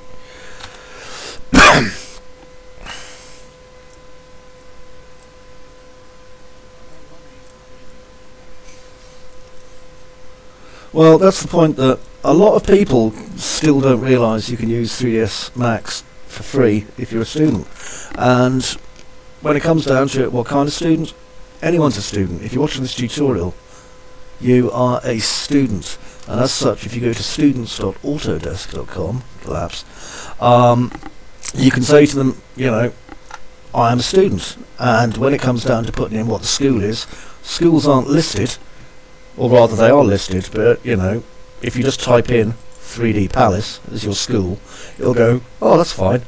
Well, that's the point, that a lot of people still don't realise you can use 3ds Max for free if you're a student. And when it comes down to it, what kind of student? Anyone's a student. If you're watching this tutorial, you are a student. And as such, if you go to students.autodesk.com, collapse, you can say to them, you know, I am a student. And when it comes down to putting in what the school is, schools aren't listed. Or rather, they are listed, but, you know, if you just type in 3d-palace as your school, it'll go, oh, that's fine.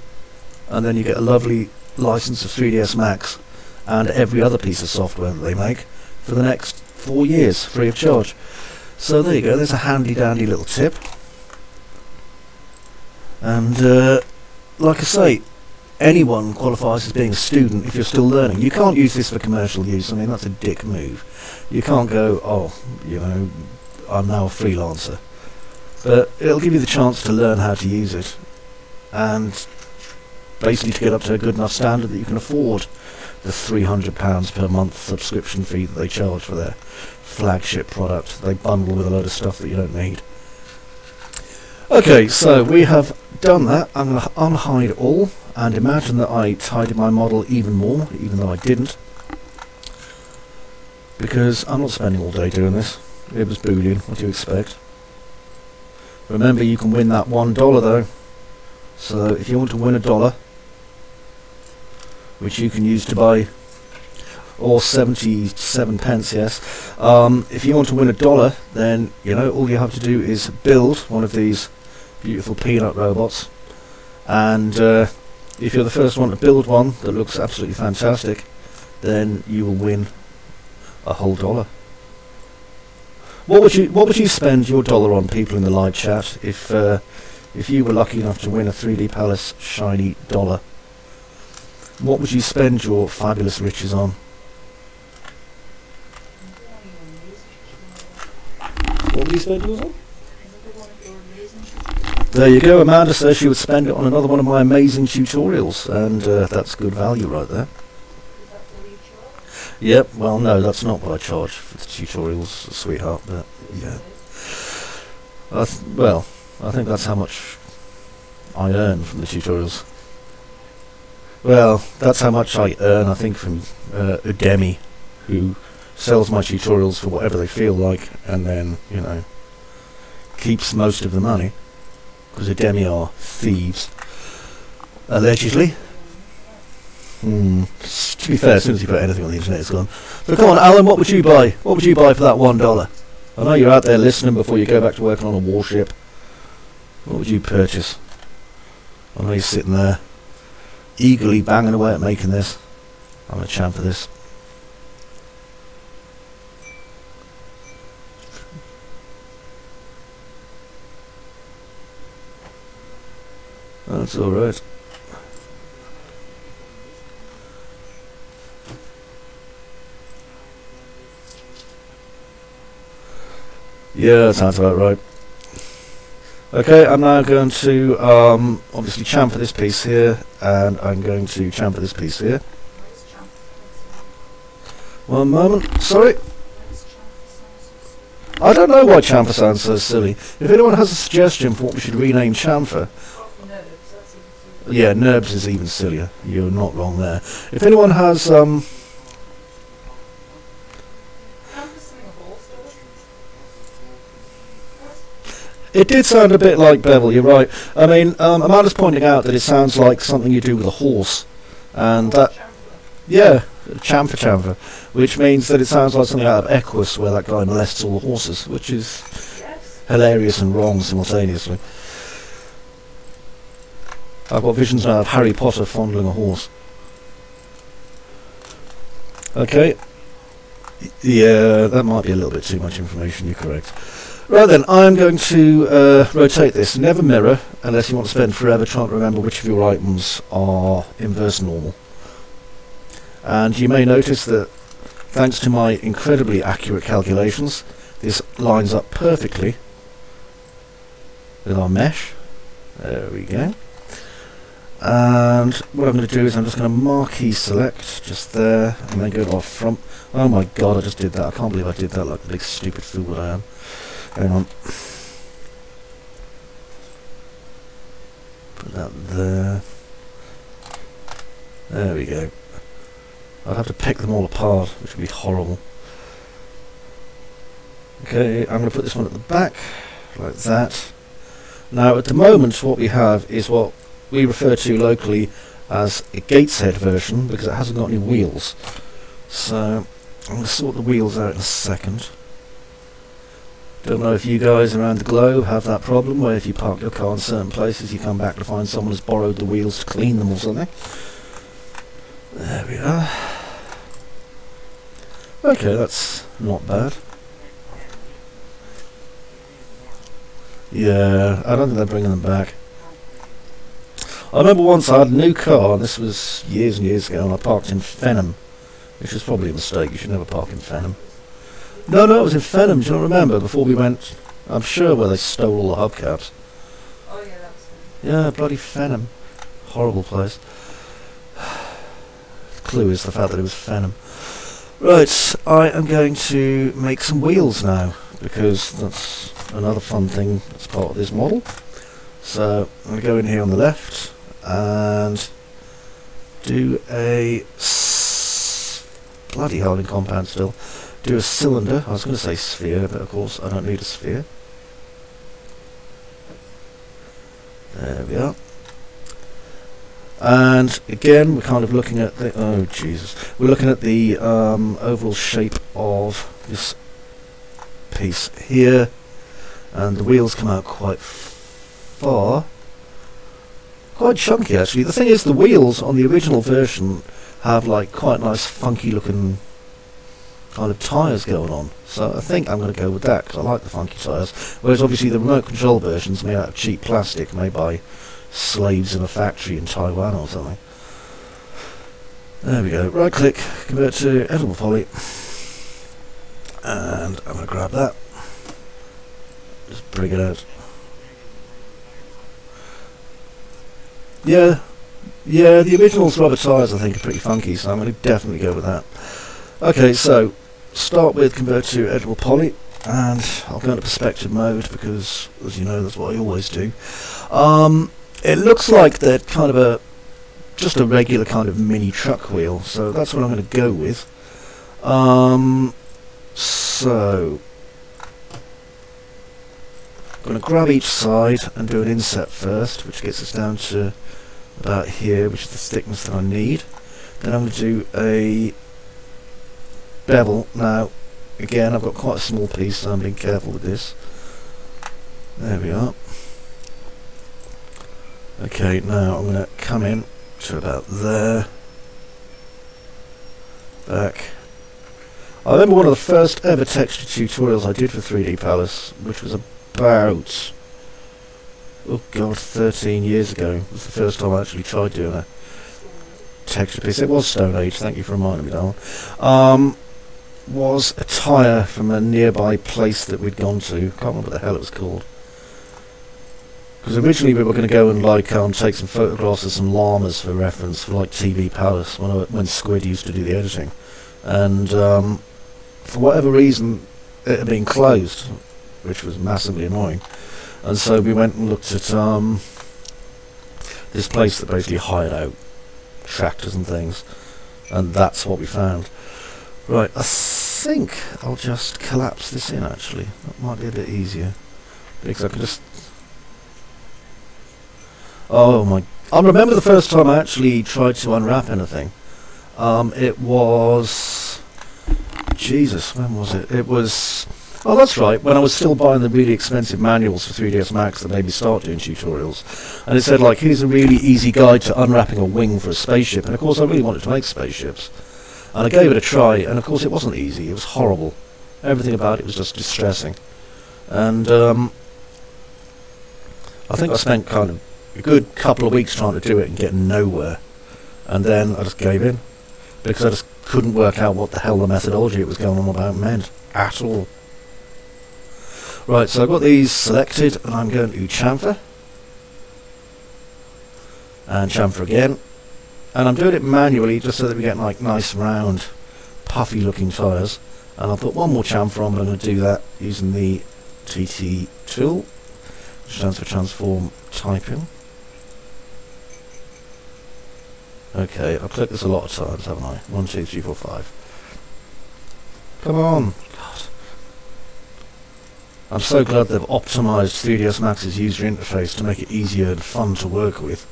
And then you get a lovely license of 3ds Max and every other piece of software that they make for the next 4 years, free of charge. So there you go, there's a handy dandy little tip. And like I say, anyone qualifies as being a student if you're still learning. You can't use this for commercial use. I mean, that's a dick move. You can't go, oh, you know, I'm now a freelancer. But it'll give you the chance to learn how to use it, and basically to get up to a good enough standard that you can afford the £300 per month subscription fee that they charge for their flagship product. They bundle with a load of stuff that you don't need. Okay, so we have done that. I'm going to unhide all and imagine that I tidied my model even more, even though I didn't, because I'm not spending all day doing this. It was Boolean, what do you expect? Remember, you can win that $1 though. So if you want to win $1, which you can use to buy, or 77 pence, yes. If you want to win $1, then you know all you have to do is build one of these beautiful peanut robots, and if you're the first one to build one that looks absolutely fantastic, then you will win a whole $1. What would you spend your $1 on, people in the live chat, if you were lucky enough to win a 3d-palace shiny $1? What would you spend your fabulous riches on? What would you spend yours on? There you go. Amanda says she would spend it on another one of my amazing tutorials, and that's good value right there. Yep, well no, that's not what I charge for the tutorials, sweetheart, but yeah. Well, I think that's how much I earn from the tutorials. Well, that's how much I earn, I think, from Udemy, who sells my tutorials for whatever they feel like, and then, you know, keeps most of the money, because Udemy are thieves, allegedly. To be fair, as soon as you put anything on the internet, it's gone. So come on, Alan, what would you buy? What would you buy for that $1? I know you're out there listening before you go back to working on a warship. What would you purchase? I know you're sitting there, eagerly banging away at making this. I'm going to chamfer this. That's alright. Yeah, that sounds about right. Okay, I'm now going to obviously chamfer this piece here, and I'm going to chamfer this piece here. One moment, sorry. I don't know why chamfer sounds so silly. If anyone has a suggestion for what we should rename chamfer, yeah, NURBS is even sillier. You're not wrong there. If anyone has it did sound a bit like Bevel, you're right. I mean, Amanda's pointing out that it sounds like something you do with a horse. And that, yeah, chamfer, which means that it sounds like something out of Equus, where that guy molests all the horses, which is hilarious and wrong simultaneously. I've got visions now of Harry Potter fondling a horse. Okay. Yeah, that might be a little bit too much information, you're correct. Right then, I'm going to rotate this. Never mirror, unless you want to spend forever trying to remember which of your items are inverse normal. And you may notice that, thanks to my incredibly accurate calculations, this lines up perfectly with our mesh. There we go. And what I'm going to do is I'm just going to marquee select, just there, and then go to our front. Oh my god, I just did that. I can't believe I did that like the big stupid fool that I am. Hang on. Put that there. There we go. I'd have to pick them all apart, which would be horrible. Okay, I'm going to put this one at the back, like that. Now, at the moment, what we have is what we refer to locally as a Gateshead version, because it hasn't got any wheels. So, I'm going to sort the wheels out in a second. Don't know if you guys around the globe have that problem where if you park your car in certain places you come back to find someone has borrowed the wheels to clean them or something. There we are. Okay, that's not bad. Yeah, I don't think they're bringing them back. I remember once I had a new car, and this was years and years ago, and I parked in Fenham, which was probably a mistake. You should never park in Fenham. No, it was in Fenham. Do you not remember? Before we went, I'm sure, where they stole all the hubcaps. Oh yeah, that was Fenham. Yeah, bloody Fenham. Horrible place. The clue is the fact that it was Fenham. Right, I am going to make some wheels now, because that's another fun thing that's part of this model. So I'm going to go in here on the left and do a bloody hell in compound still. Do a cylinder. I was going to say sphere, but of course I don't need a sphere. There we are. And again, we're kind of looking at the we're looking at the overall shape of this piece here, and the wheels come out quite far, quite chunky actually. The thing is, the wheels on the original version have like quite nice funky looking kind of tyres going on, so I think I'm going to go with that because I like the funky tyres, whereas obviously the remote control version's made out of cheap plastic made by slaves in a factory in Taiwan or something. There we go. Right click, convert to editable poly, and I'm going to grab that, just bring it out. Yeah, the original's rubber tyres I think are pretty funky, so I'm going to definitely go with that. Okay, so start with convert to editable poly, and I'll go into perspective mode because, as you know, that's what I always do. It looks like they're kind of just a regular kind of mini truck wheel, so that's what I'm going to go with. So I'm going to grab each side and do an inset first, which gets us down to about here, which is the thickness that I need. Then I'm going to do a bevel. Now, again, I've got quite a small piece, so I'm being careful with this. There we are. Okay, now I'm going to come in to about there. Back. I remember one of the first ever texture tutorials I did for 3d-palace, which was about, oh god, 13 years ago. It was the first time I actually tried doing a texture piece. It was Stone Age, thank you for reminding me that one. Was a tyre from a nearby place that we'd gone to. Can't remember what the hell it was called. Because originally we were going to go and like take some photographs of some llamas for reference for like 3d-palace when Squid used to do the editing, and for whatever reason it had been closed, which was massively annoying. And so we went and looked at this place that basically hired out tractors and things, and that's what we found. Right, I think I'll just collapse this in actually. That might be a bit easier, because I can just... Oh my... I remember the first time I actually tried to unwrap anything. It was... Jesus, when was it? It was... Oh, that's right, when I was still buying the really expensive manuals for 3ds Max that made me start doing tutorials. And it said, like, here's a really easy guide to unwrapping a wing for a spaceship. And of course I really wanted to make spaceships. And I gave it a try, and of course it wasn't easy, it was horrible. Everything about it was just distressing. And I think I spent kind of a good couple of weeks trying to do it and getting nowhere. And then I just gave in, because I just couldn't work out what the hell the methodology it was going on about meant at all. Right, so I've got these selected, and I'm going to chamfer. And chamfer again. And I'm doing it manually just so that we get like nice round puffy looking tyres. And I'll put one more chamfer on, but I'm going to do that using the TT tool, which stands for transform typing. Okay, I've clicked this a lot of times, haven't I? 1, 2, 3, 4, 5. Come on! God. I'm so glad they've optimised 3ds Max's user interface to make it easier and fun to work with.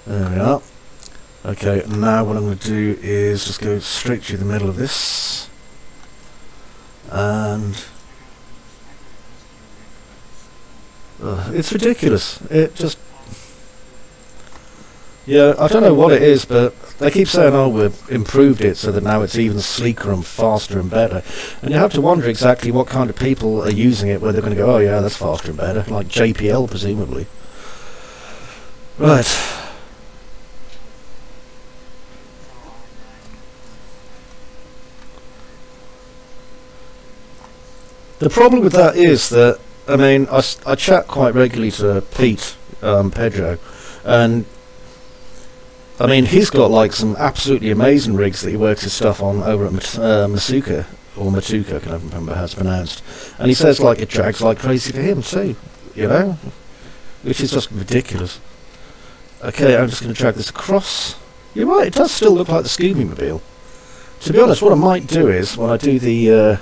There we are. Okay, now what I'm going to do is just go straight through the middle of this. And... it's ridiculous. It just... Yeah, I don't know what it is, but they keep saying, oh, we've improved it so that now it's even sleeker and faster and better. And you have to wonder exactly what kind of people are using it, where they're going to go, oh yeah, that's faster and better, like JPL presumably. Right. The problem with that is that, I mean, I chat quite regularly to Pete Pedro, and I mean, he's got like some absolutely amazing rigs that he works his stuff on over at Masuka, or Matuka, I can never remember how it's pronounced, and he says like it drags like crazy for him too, you know, which is just ridiculous. Okay, I'm just going to drag this across. You're right, it does still look like the Scooby-Mobile. To be honest, what I might do is, when I do the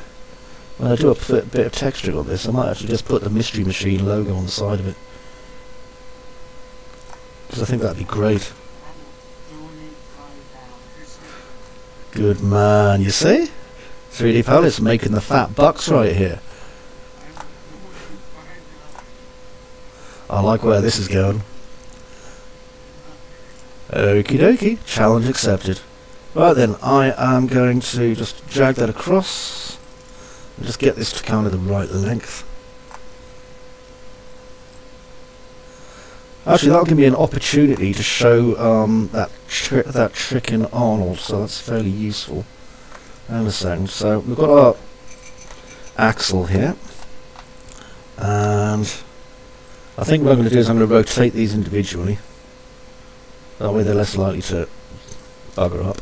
when I do a bit of texturing on this, I might actually just put the Mystery Machine logo on the side of it, because I think that'd be great. Good man, you see? 3d-palace making the fat bucks right here. I like where this is going. Okie dokie, challenge accepted. Right then, I am going to just drag that across and just get this to kind of the right length. Actually, that'll give me an opportunity to show that trick in Arnold, so that's fairly useful. And a second, so we've got our axle here, and I think what I'm going to do is I'm going to rotate these individually. That way they're less likely to bugger up.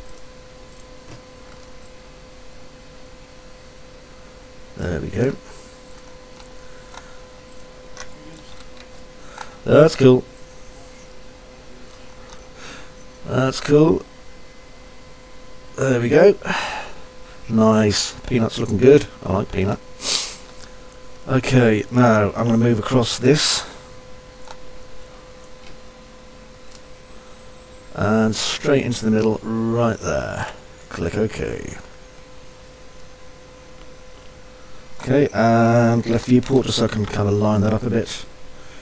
There we go. That's cool. That's cool. There we go. Nice. Peanut's looking good. I like Peanut. Okay, now I'm going to move across this. And straight into the middle, right there. Click OK. Okay, and left viewport, just so I can kind of line that up a bit.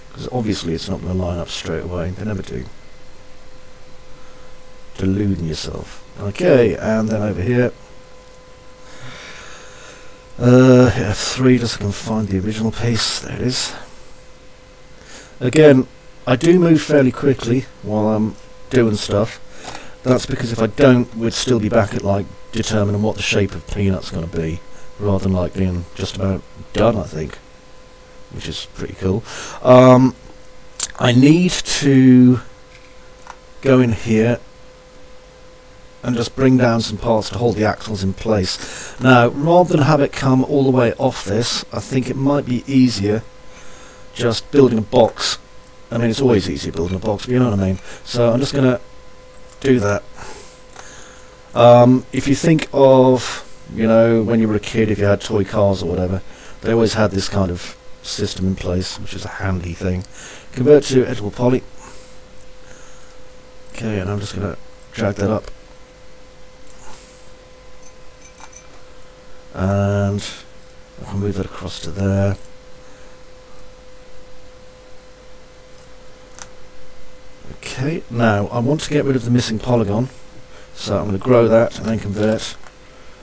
Because obviously it's not going to line up straight away. They never do. Deluding yourself. Okay, and then over here. F3, just so I can find the original piece. There it is. Again, I do move fairly quickly while I'm doing stuff. That's because if I don't, we'd still be back at like determining what the shape of Peanut's going to be, rather than like being just about done, I think, which is pretty cool. I need to go in here and just bring down some parts to hold the axles in place. Now, rather than have it come all the way off this, I think it might be easier just building a box. I mean, it's always easier building a box, but you know what I mean. So I'm just going to do that. If you think of, you know, when you were a kid, if you had toy cars or whatever, they always had this kind of system in place, which is a handy thing. Convert to editable poly. Okay, and I'm just going to drag that up. And I'll move that across to there. Okay, now I want to get rid of the missing polygon, so I'm going to grow that and then convert.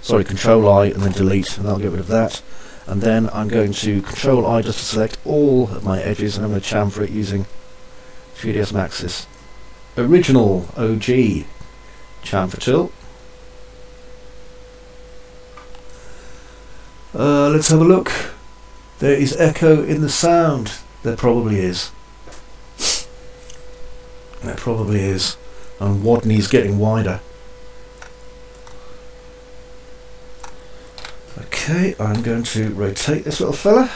Sorry, Control I and then delete, and that'll get rid of that. And then I'm going to Control I just to select all of my edges, and I'm going to chamfer it using 3ds Max's original OG chamfer tool. Let's have a look. There is echo in the sound. There probably is. There probably is. And Wadney's getting wider. Okay, I'm going to rotate this little fella.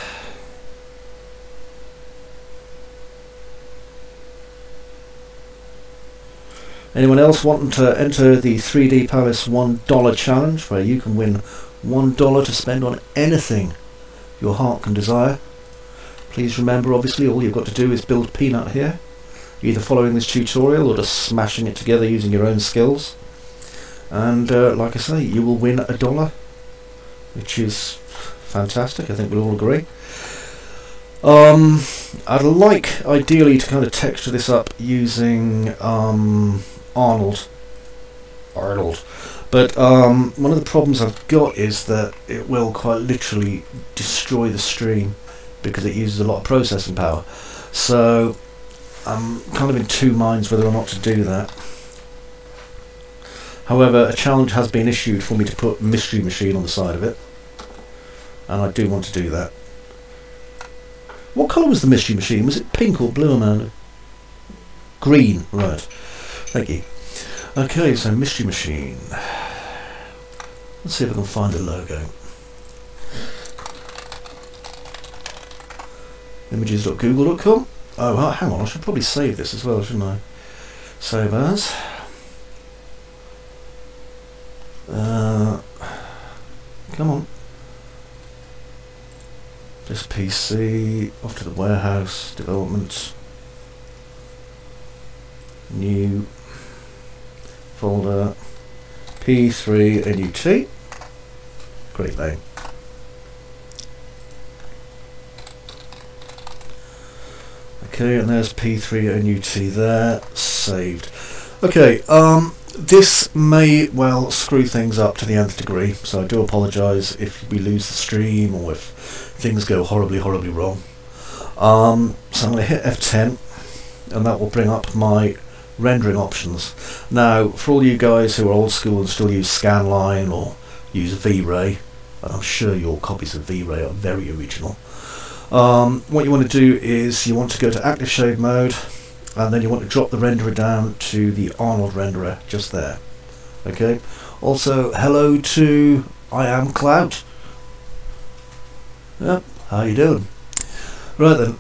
Anyone else wanting to enter the 3d-palace $1 challenge, where you can win $1 to spend on anything your heart can desire? Please remember, obviously, all you've got to do is build Peanut here, either following this tutorial or just smashing it together using your own skills. And like I say, you will win $1, which is fantastic. I think we'll all agree. I'd like, ideally, to kind of texture this up using Arnold. But one of the problems I've got is that it will quite literally destroy the stream because it uses a lot of processing power. So I'm kind of in two minds whether or not to do that. However, a challenge has been issued for me to put Mystery Machine on the side of it, and I do want to do that. What colour was the Mystery Machine? Was it pink or blue, Amanda? Green, right. Thank you. Okay, so Mystery Machine. Let's see if I can find the logo. Images.google.com. Oh, hang on, I should probably save this as well, shouldn't I? Save as. Come on. This PC, off to the warehouse, development, new folder, P3 NUT. Great name. Okay, and there's P3 NUT there, saved. Okay, this may well screw things up to the nth degree, so I do apologise if we lose the stream or if things go horribly wrong. So I'm going to hit F10, and that will bring up my rendering options. Now, for all you guys who are old school and still use Scanline or use V-Ray, and I'm sure your copies of V-Ray are very original, what you want to do is you want to go to active shade mode, and then you want to drop the renderer down to the Arnold Renderer just there. Okay. Also, hello to I am Clout. Yep, how you doing? Right then.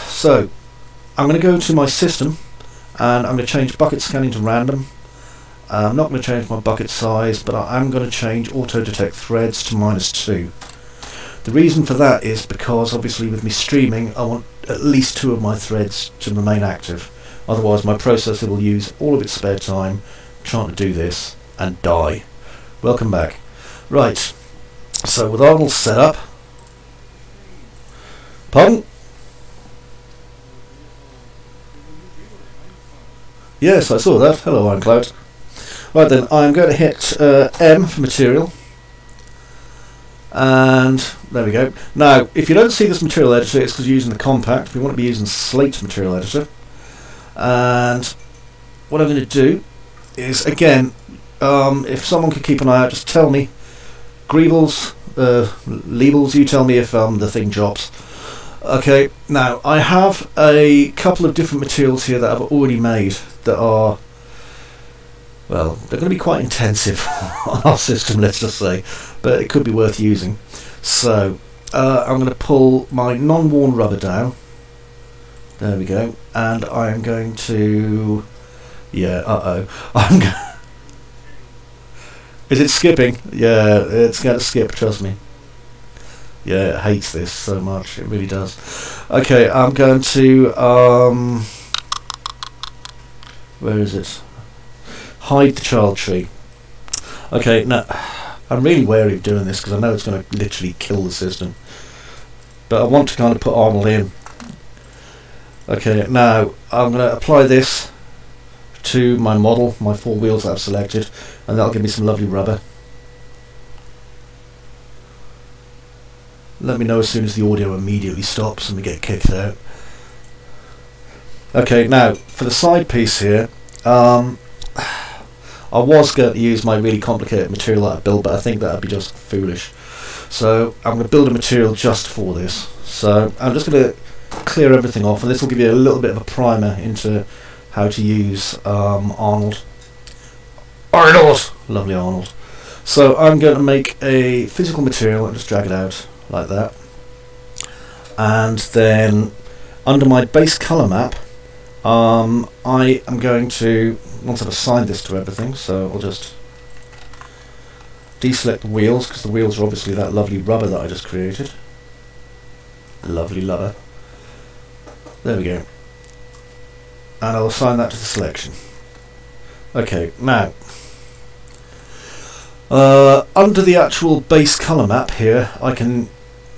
So I'm going to go to my system, and I'm going to change bucket scanning to random. I'm not going to change my bucket size, but I am going to change auto detect threads to -2. The reason for that is because obviously with me streaming I want at least 2 of my threads to remain active, otherwise my processor will use all of its spare time trying to do this and die. Welcome back. Right, so with Arnold set up, pardon? Yes, I saw that. Hello, Ironcloud. Right then, I'm going to hit M for material. And there we go. Now, if you don't see this material editor, it's because you're using the compact. We want to be using Slate material editor. And what I'm going to do is, again, if someone could keep an eye out, just tell me. Leebles, you tell me if the thing drops. Okay, now I have a couple of different materials here that I've already made that are, well, they're going to be quite intensive on our system, let's just say, but it could be worth using. So I'm going to pull my non-worn rubber down. There we go, and I am going to, yeah, is it skipping? Yeah, it's going to skip, trust me. Yeah, it hates this so much, it really does. Okay, I'm going to, where is it? Hide the child tree. Okay, now, I'm really wary of doing this because I know it's going to literally kill the system. But I want to kind of put Arnold in. Okay, now, I'm going to apply this to my model, my 4 wheels that I've selected, and that'll give me some lovely rubber. Let me know as soon as the audio immediately stops and we get kicked out. Okay, now for the side piece here, I was going to use my really complicated material that I built, but I think that would be just foolish. So I'm going to build a material just for this. So I'm just going to clear everything off, and this will give you a little bit of a primer into how to use Arnold. Lovely Arnold. So I'm going to make a physical material and just drag it out like that, and then under my base color map I am going to, once I've assigned this to everything, so I'll just deselect the wheels because the wheels are obviously that lovely rubber that I just created. Lovely rubber. There we go. And I'll assign that to the selection. Okay, now under the actual base color map here I can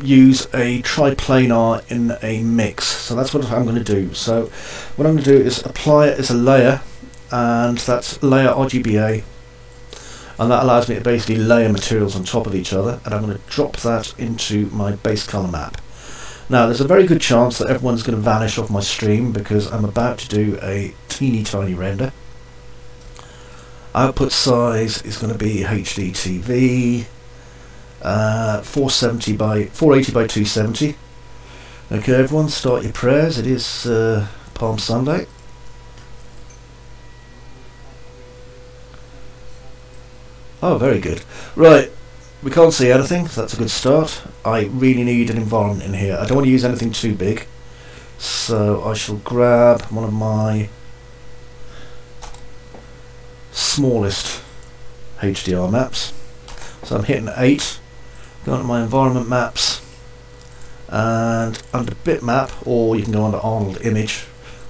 use a triplanar in a mix, so that's what I'm going to do. So what I'm going to do is apply it as a layer, and that's layer RGBA, and that allows me to basically layer materials on top of each other, and I'm going to drop that into my base color map. Now there's a very good chance that everyone's going to vanish off my stream because I'm about to do a teeny tiny render. Output size is going to be HD TV, 480 by 270. Okay, everyone, start your prayers. It is Palm Sunday. Oh, very good. Right, we can't see anything, so that's a good start. I really need an environment in here. I don't want to use anything too big, so I shall grab one of my smallest HDR maps. So I'm hitting 8, go into my environment maps, and under bitmap, or you can go under Arnold image,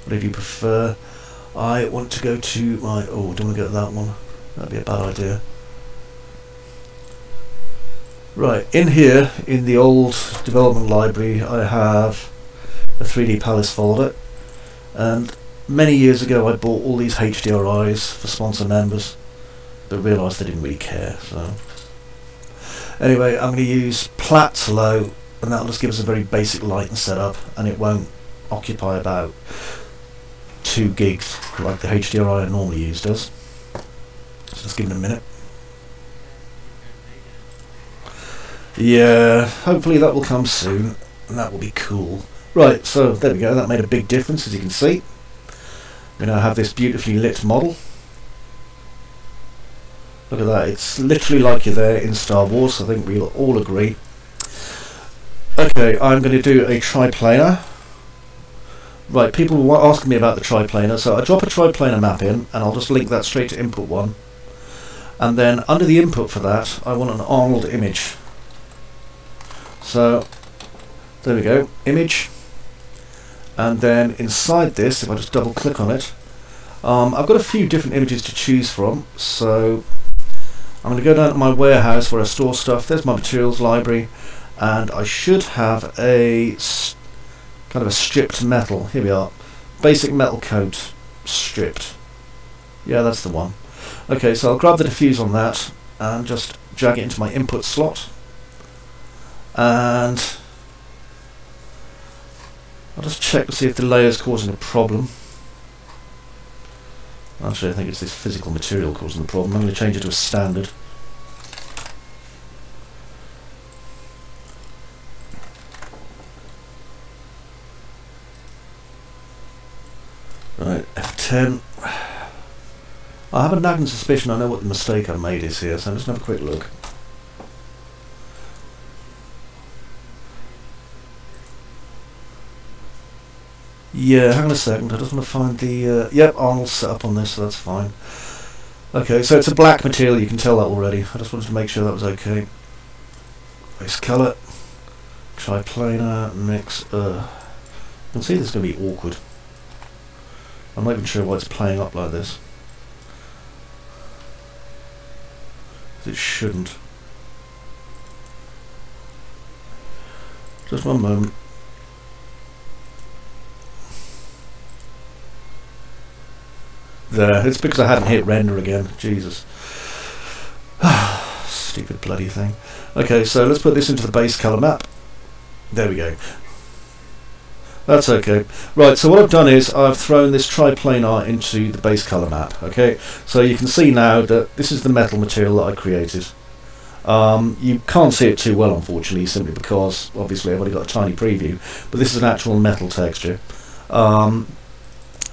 whatever you prefer. I want to go to my, oh, don't want to go to that one, that'd be a bad idea. Right, in here, in the old development library, I have a 3d-palace folder, and many years ago I bought all these HDRIs for sponsor members, but realised they didn't really care, so... Anyway, I'm going to use Platts low, and that'll just give us a very basic lighting setup, and it won't occupy about 2 gigs like the HDRI I normally use does. So just give it a minute. Yeah, hopefully that will come soon, and that will be cool. Right, so there we go, that made a big difference, as you can see. We now have this beautifully lit model. Look at that, it's literally like you're there in Star Wars, I think we'll all agree. Okay, I'm going to do a triplanar. Right, people were asking me about the triplanar, so I drop a triplanar map in, and I'll just link that straight to input 1. And then under the input for that, I want an Arnold image. So, there we go, image. And then inside this, if I just double click on it, I've got a few different images to choose from, so I'm going to go down to my warehouse where I store stuff. There's my materials library, and I should have a kind of a stripped metal. Here we are, basic metal coat stripped. Yeah, that's the one. Okay, so I'll grab the diffuse on that and just drag it into my input slot, and I'll just check to see if the layer is causing a problem. Actually, I think it's this physical material causing the problem. I'm going to change it to a standard. Right, F10. I have a nagging suspicion I know what the mistake I made is here, so I'm just going to have a quick look. Yeah, hang on a second, I just want to find the... yep, Arnold's set up on this, so that's fine. Okay, so it's a black material, you can tell that already. I just wanted to make sure that was okay. Base colour, triplanar, mix... You can see this is going to be awkward. I'm not even sure why it's playing up like this. It shouldn't. Just one moment. There, it's because I hadn't hit render again. Jesus. Stupid bloody thing. Okay, so let's put this into the base colour map. There we go. That's okay. Right, so what I've done is I've thrown this triplanar into the base colour map. Okay, so you can see now that this is the metal material that I created. You can't see it too well, unfortunately, simply because obviously I've only got a tiny preview, but this is an actual metal texture.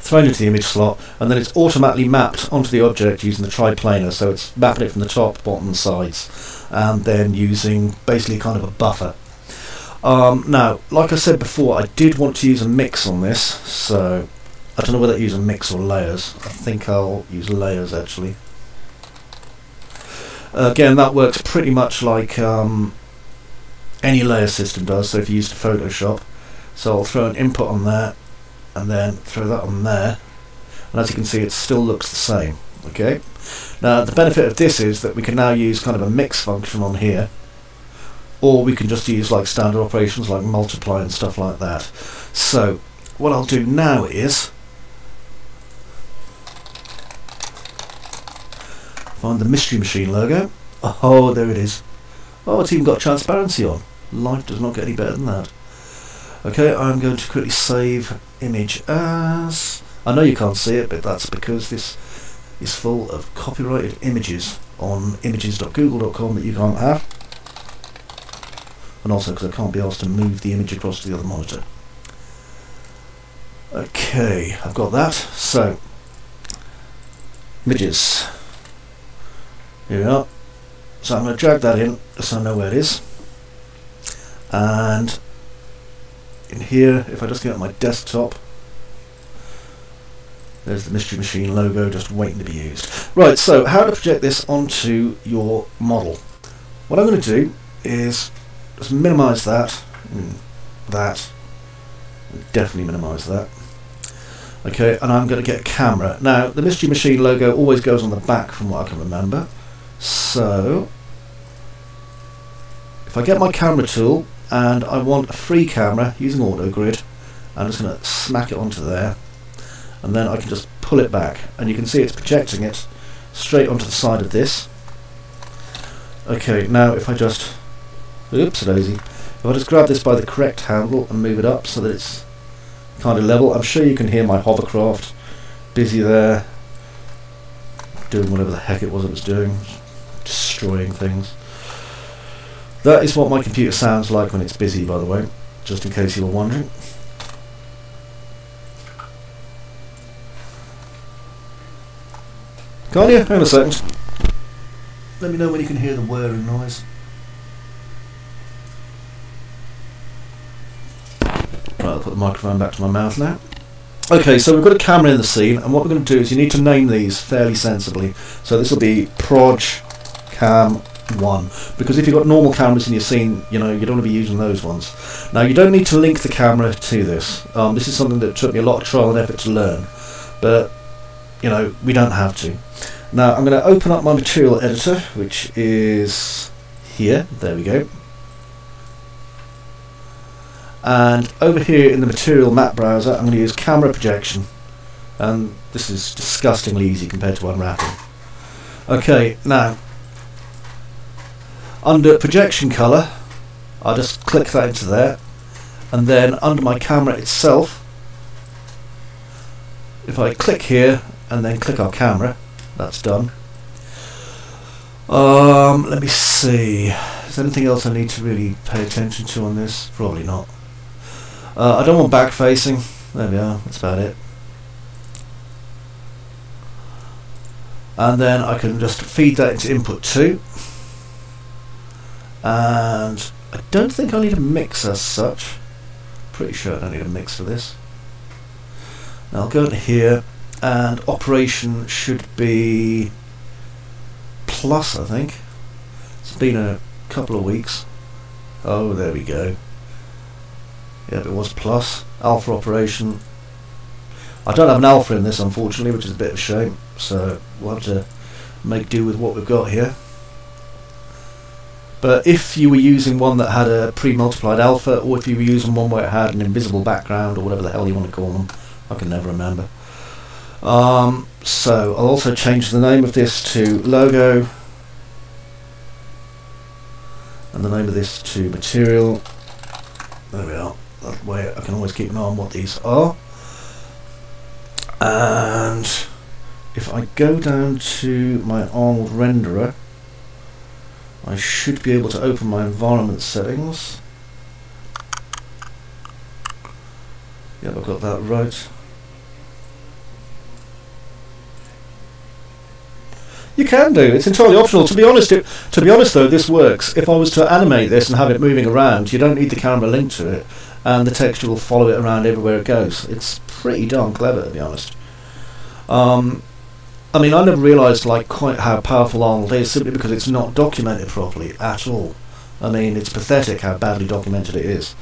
Thrown into the image slot, and then it's automatically mapped onto the object using the triplanar, so it's mapping it from the top, bottom and sides, and then using basically kind of a buffer. Now, like I said before, I did want to use a mix on this, so I don't know whether to use a mix or layers. I think I'll use layers actually. Again, that works pretty much like any layer system does, so if you use Photoshop. So I'll throw an input on there, and then throw that on there, and as you can see it still looks the same. Okay. Now the benefit of this is that we can now use kind of a mix function on here, or we can just use like standard operations like multiply and stuff like that. So what I'll do now is find the Mystery Machine logo. Oh, there it is. Oh, it's even got transparency on. Life does not get any better than that. Okay, I'm going to quickly save image as... I know you can't see it, but that's because this is full of copyrighted images on images.google.com that you can't have. And also because I can't be asked to move the image across to the other monitor. Okay, I've got that. So, images. Here we are. So I'm going to drag that in so I know where it is. And in here, if I just get on my desktop, there's the Mystery Machine logo just waiting to be used. Right, so how to project this onto your model. What I'm going to do is just minimise that, and definitely minimise that. Okay, and I'm going to get a camera. Now, the Mystery Machine logo always goes on the back from what I can remember. So, if I get my camera tool and I want a free camera using AutoGrid, I'm just going to smack it onto there, and then I can just pull it back, and you can see it's projecting it straight onto the side of this. Okay, now if I just, oops daisy, if I just grab this by the correct handle and move it up so that it's kind of level, I'm sure you can hear my hovercraft busy there, doing whatever the heck it was doing, destroying things. That is what my computer sounds like when it's busy, by the way, just in case you were wondering. Can't you? Hang on a second. Let me know when you can hear the whirring noise. Right, I'll put the microphone back to my mouth now. Okay, so we've got a camera in the scene, and what we're going to do is you need to name these fairly sensibly. So this will be Proj Cam 1, because if you've got normal cameras in your scene, you know, you don't want to be using those ones. Now, you don't need to link the camera to this. This is something that took me a lot of trial and effort to learn, but, you know, we don't have to. Now, I'm going to open up my material editor, which is here. There we go. And over here in the material map browser, I'm going to use camera projection, and this is disgustingly easy compared to unwrapping. Okay, now under projection color, I'll just click that into there, and then under my camera itself, if I click here and then click our camera, that's done. Let me see, is there anything else I need to really pay attention to on this? Probably not. I don't want back facing. There we are, that's about it. And then I can just feed that into input 2. And I don't think I need a mix as such. Pretty sure I don't need a mix for this. Now I'll go into here, and operation should be plus, I think. It's been a couple of weeks. Oh, there we go. Yep, it was plus. Alpha operation. I don't have an alpha in this, unfortunately, which is a bit of a shame, so we'll have to make do with what we've got here. But if you were using one that had a pre-multiplied alpha, or if you were using one where it had an invisible background, or whatever the hell you want to call them, I can never remember. So I'll also change the name of this to logo, and the name of this to material. There we are. That way I can always keep an eye on what these are. And if I go down to my Arnold Renderer, I should be able to open my environment settings. Yep, I've got that right. You can do. It's entirely optional. To be honest, though, this works. If I was to animate this and have it moving around, you don't need the camera linked to it, and the texture will follow it around everywhere it goes. It's pretty darn clever, to be honest. I mean, I never realised like quite how powerful Arnold is, simply because it's not documented properly at all. I mean, it's pathetic how badly documented it is.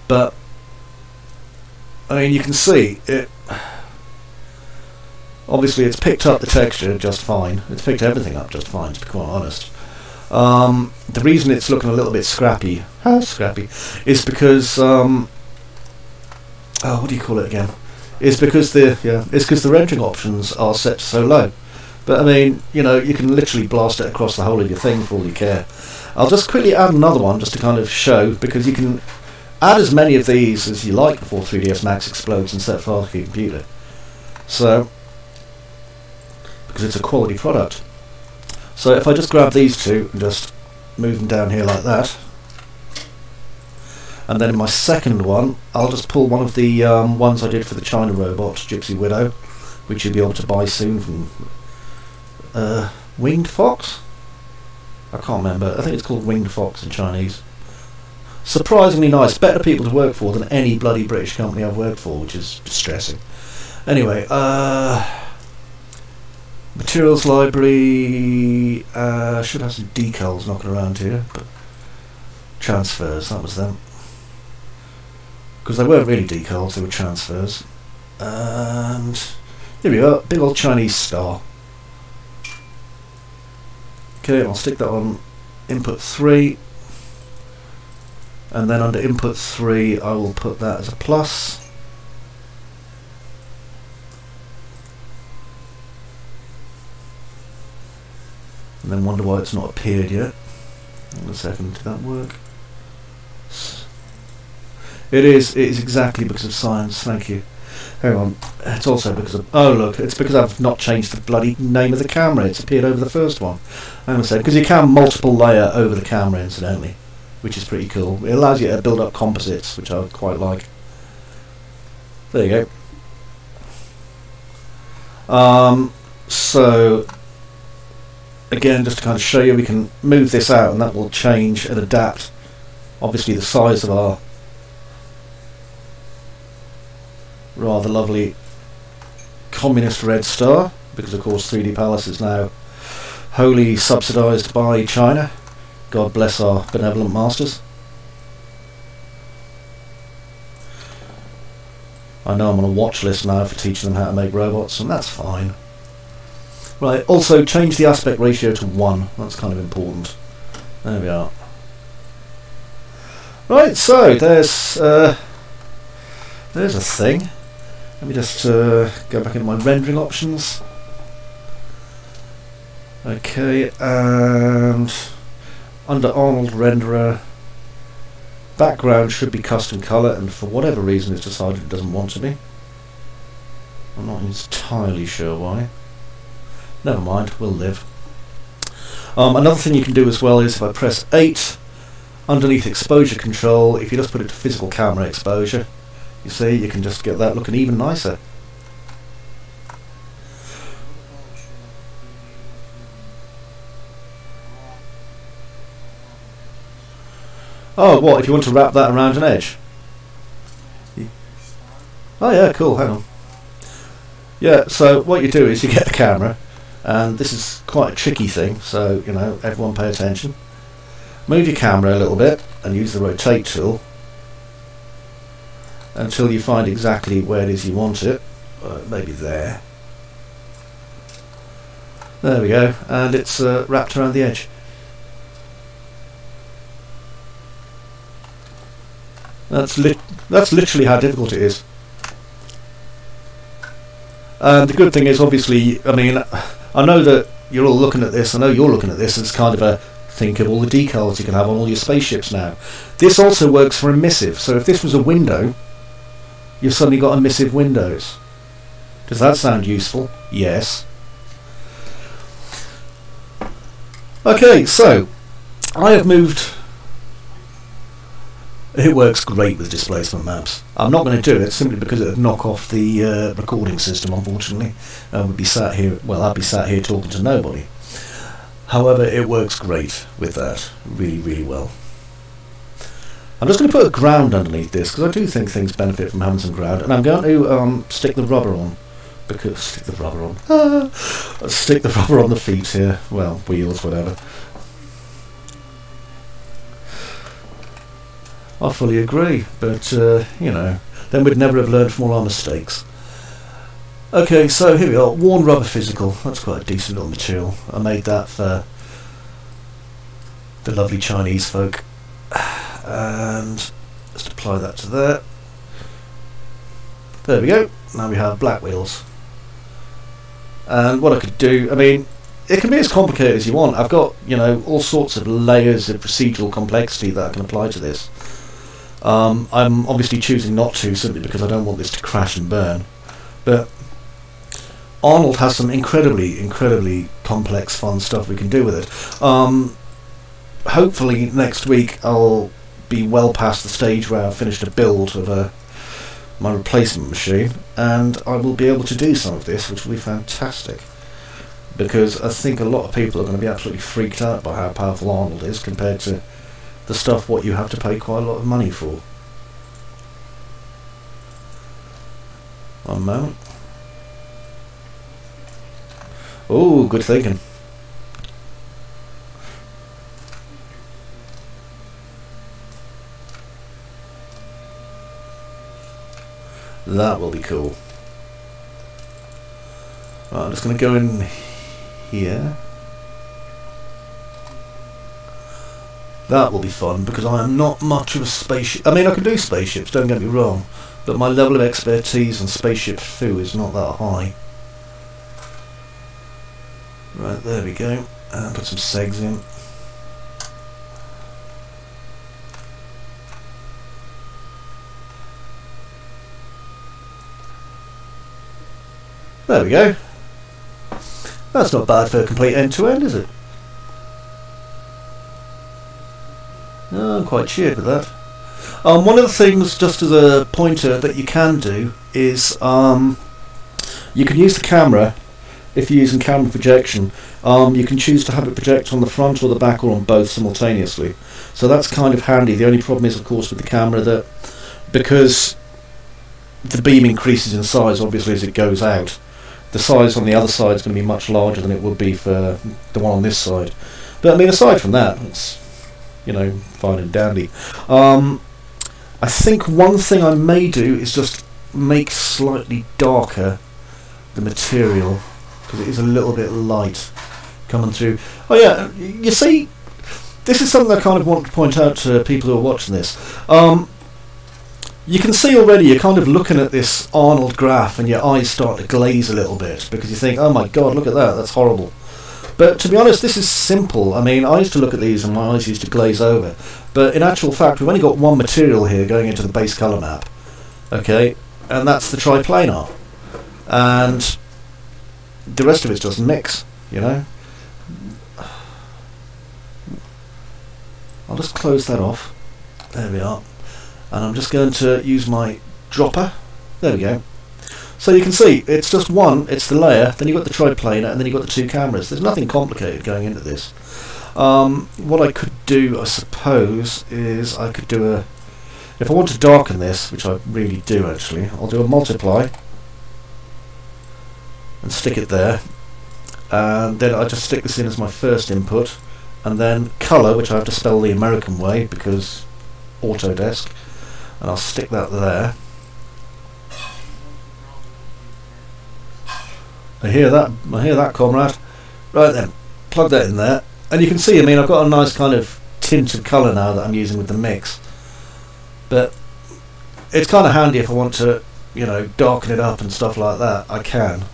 But I mean, you can see it. Obviously, it's picked up the texture just fine. It's picked everything up just fine, to be quite honest. The reason it's looking a little bit scrappy, is because oh, what do you call it again? It's because the rendering options are set so low. But I mean, you know, you can literally blast it across the whole of your thing for all you care. I'll just quickly add another one just to kind of show, because you can add as many of these as you like before 3ds Max explodes and set fire to your computer. So, because it's a quality product. So if I just grab these two and just move them down here like that, and then in my second one I'll just pull one of the ones I did for the China robot, Gypsy Widow, which you'll be able to buy soon from Winged Fox? I can't remember, I think it's called Winged Fox in Chinese. Surprisingly nice, better people to work for than any bloody British company I've worked for, which is distressing. Anyway, materials library, should have some decals knocking around here, but transfers, that was them. Because they weren't really decals, they were transfers. And here we are, big old Chinese star. Okay, I'll stick that on input 3, and then under input 3 I will put that as a plus. And then wonder why it's not appeared yet. Hang on a second, did that work? It is exactly because of science, thank you. Hang on, it's also because of, oh look, it's because I've not changed the bloody name of the camera, it's appeared over the first one. Hang on a second, because you can multiple layer over the camera incidentally, which is pretty cool. It allows you to build up composites, which I quite like. There you go. So, again, just to kind of show you, we can move this out and that will change and adapt, obviously, the size of our rather lovely communist red star, because of course 3d-palace is now wholly subsidised by China. God bless our benevolent masters. I know I'm on a watch list now for teaching them how to make robots, and that's fine. Right, also change the aspect ratio to 1, that's kind of important. There we are. Right, so there's a thing. Let me just go back into my rendering options. Okay, and under Arnold Renderer, background should be custom colour, and for whatever reason it's decided it doesn't want to be. I'm not entirely sure why. Never mind, we'll live. Another thing you can do as well is if I press 8, underneath exposure control, if you just put it to physical camera exposure, you see, you can just get that looking even nicer. Oh, what, if you want to wrap that around an edge? Oh yeah, cool, hang on. Yeah, so what you do is you get the camera, and this is quite a tricky thing, so, you know, everyone pay attention. Move your camera a little bit, and use the rotate tool, until you find exactly where it is you want it. Maybe there. There we go, and it's wrapped around the edge. That's literally how difficult it is. And the good thing is, obviously, I mean, I know that you're all looking at this, I know you're looking at this, it's kind of a think of all the decals you can have on all your spaceships now. This also works for emissive, so if this was a window, you've suddenly got emissive windows. Does that sound useful? Yes. Okay, so I have moved. It works great with displacement maps. I'm not going to do it simply because it would knock off the recording system, unfortunately. We'd be sat here. Well, I'd be sat here talking to nobody. However, it works great with that, really, really well. I'm just going to put a ground underneath this because I do think things benefit from having some ground, and I'm going to stick the rubber on. Because stick the rubber on. Stick the rubber on the feet here. Well, wheels, whatever. I fully agree, but you know, then we'd never have learned from all our mistakes. Okay, so here we are. Worn rubber physical. That's quite a decent little material. I made that for the lovely Chinese folk. And just apply that to there. There we go. Now we have black wheels. And what I could do, I mean, it can be as complicated as you want. I've got, you know, all sorts of layers of procedural complexity that I can apply to this. I'm obviously choosing not to simply because I don't want this to crash and burn. But Arnold has some incredibly complex, fun stuff we can do with it. Hopefully next week I'll be well past the stage where I've finished a build of my replacement machine, and I will be able to do some of this, which will be fantastic. Because I think a lot of people are going to be absolutely freaked out by how powerful Arnold is compared to the stuff what you have to pay quite a lot of money for. One moment. Oh, good thinking. That will be cool. Right, I'm just going to go in here. That will be fun because I am not much of a spaceship. I mean, I can do spaceships, don't get me wrong, but my level of expertise on spaceship foo is not that high. Right, there we go. And put some segs in. There we go. That's not bad for a complete end-to-end, is it? No, I'm quite cheered with that. One of the things, just as a pointer, that you can do is you can use the camera. If you're using camera projection, you can choose to have it project on the front or the back or on both simultaneously. So that's kind of handy. The only problem is, of course, with the camera that because the beam increases in size, obviously, as it goes out, the size on the other side is going to be much larger than it would be for the one on this side. But I mean, aside from that, it's, you know, fine and dandy. I think one thing I may do is just make slightly darker the material, because it is a little bit light coming through. Oh yeah, you see, this is something I kind of want to point out to people who are watching this. You can see already you're kind of looking at this Arnold graph and your eyes start to glaze a little bit because you think, oh my god, look at that, that's horrible. But to be honest, this is simple. I mean, I used to look at these and my eyes used to glaze over. But in actual fact, we've only got one material here going into the base colour map. Okay, and that's the triplanar. And the rest of it's just mix, you know. I'll just close that off. There we are. And I'm just going to use my dropper. There we go. So you can see, it's just one, it's the layer, then you've got the triplanar, and then you've got the two cameras. There's nothing complicated going into this. What I could do, I suppose, is I could do a... If I want to darken this, which I really do actually, I'll do a multiply and stick it there. And then I just stick this in as my first input, and then colour, which I have to spell the American way because Autodesk, and I'll stick that there. I hear that, comrade. Right then, plug that in there, and you can see, I mean, I've got a nice kind of tint of colour now that I'm using with the mix. But it's kind of handy if I want to, you know, darken it up and stuff like that. I can.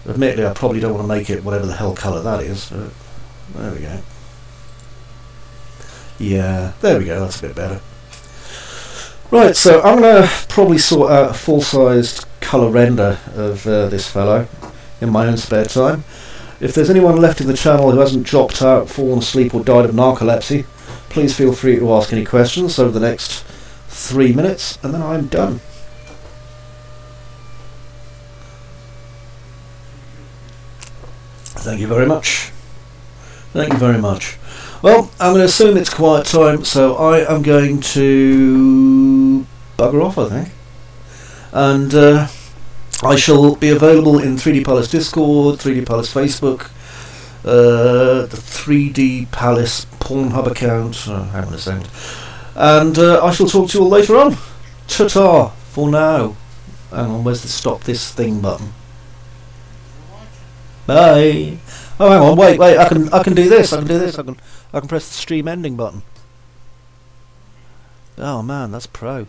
Admittedly, I probably don't want to make it whatever the hell colour that is. But there we go. Yeah, there we go, that's a bit better. Right, so I'm going to probably sort out a full-sized colour render of this fellow in my own spare time. If there's anyone left in the channel who hasn't dropped out, fallen asleep or died of narcolepsy, please feel free to ask any questions over the next 3 minutes, and then I'm done. Thank you very much. Thank you very much. Well, I'm going to assume it's quiet time, so I am going to bugger off, I think. And I shall be available in 3d-palace Discord, 3d-palace Facebook, the 3d-palace Pornhub account, hang on a second. And I shall talk to you all later on. Ta-ta for now. Hang on, where's the stop this thing button? Bye. Oh, hang on, wait, I can do this. I can press the stream ending button. Oh man, that's pro.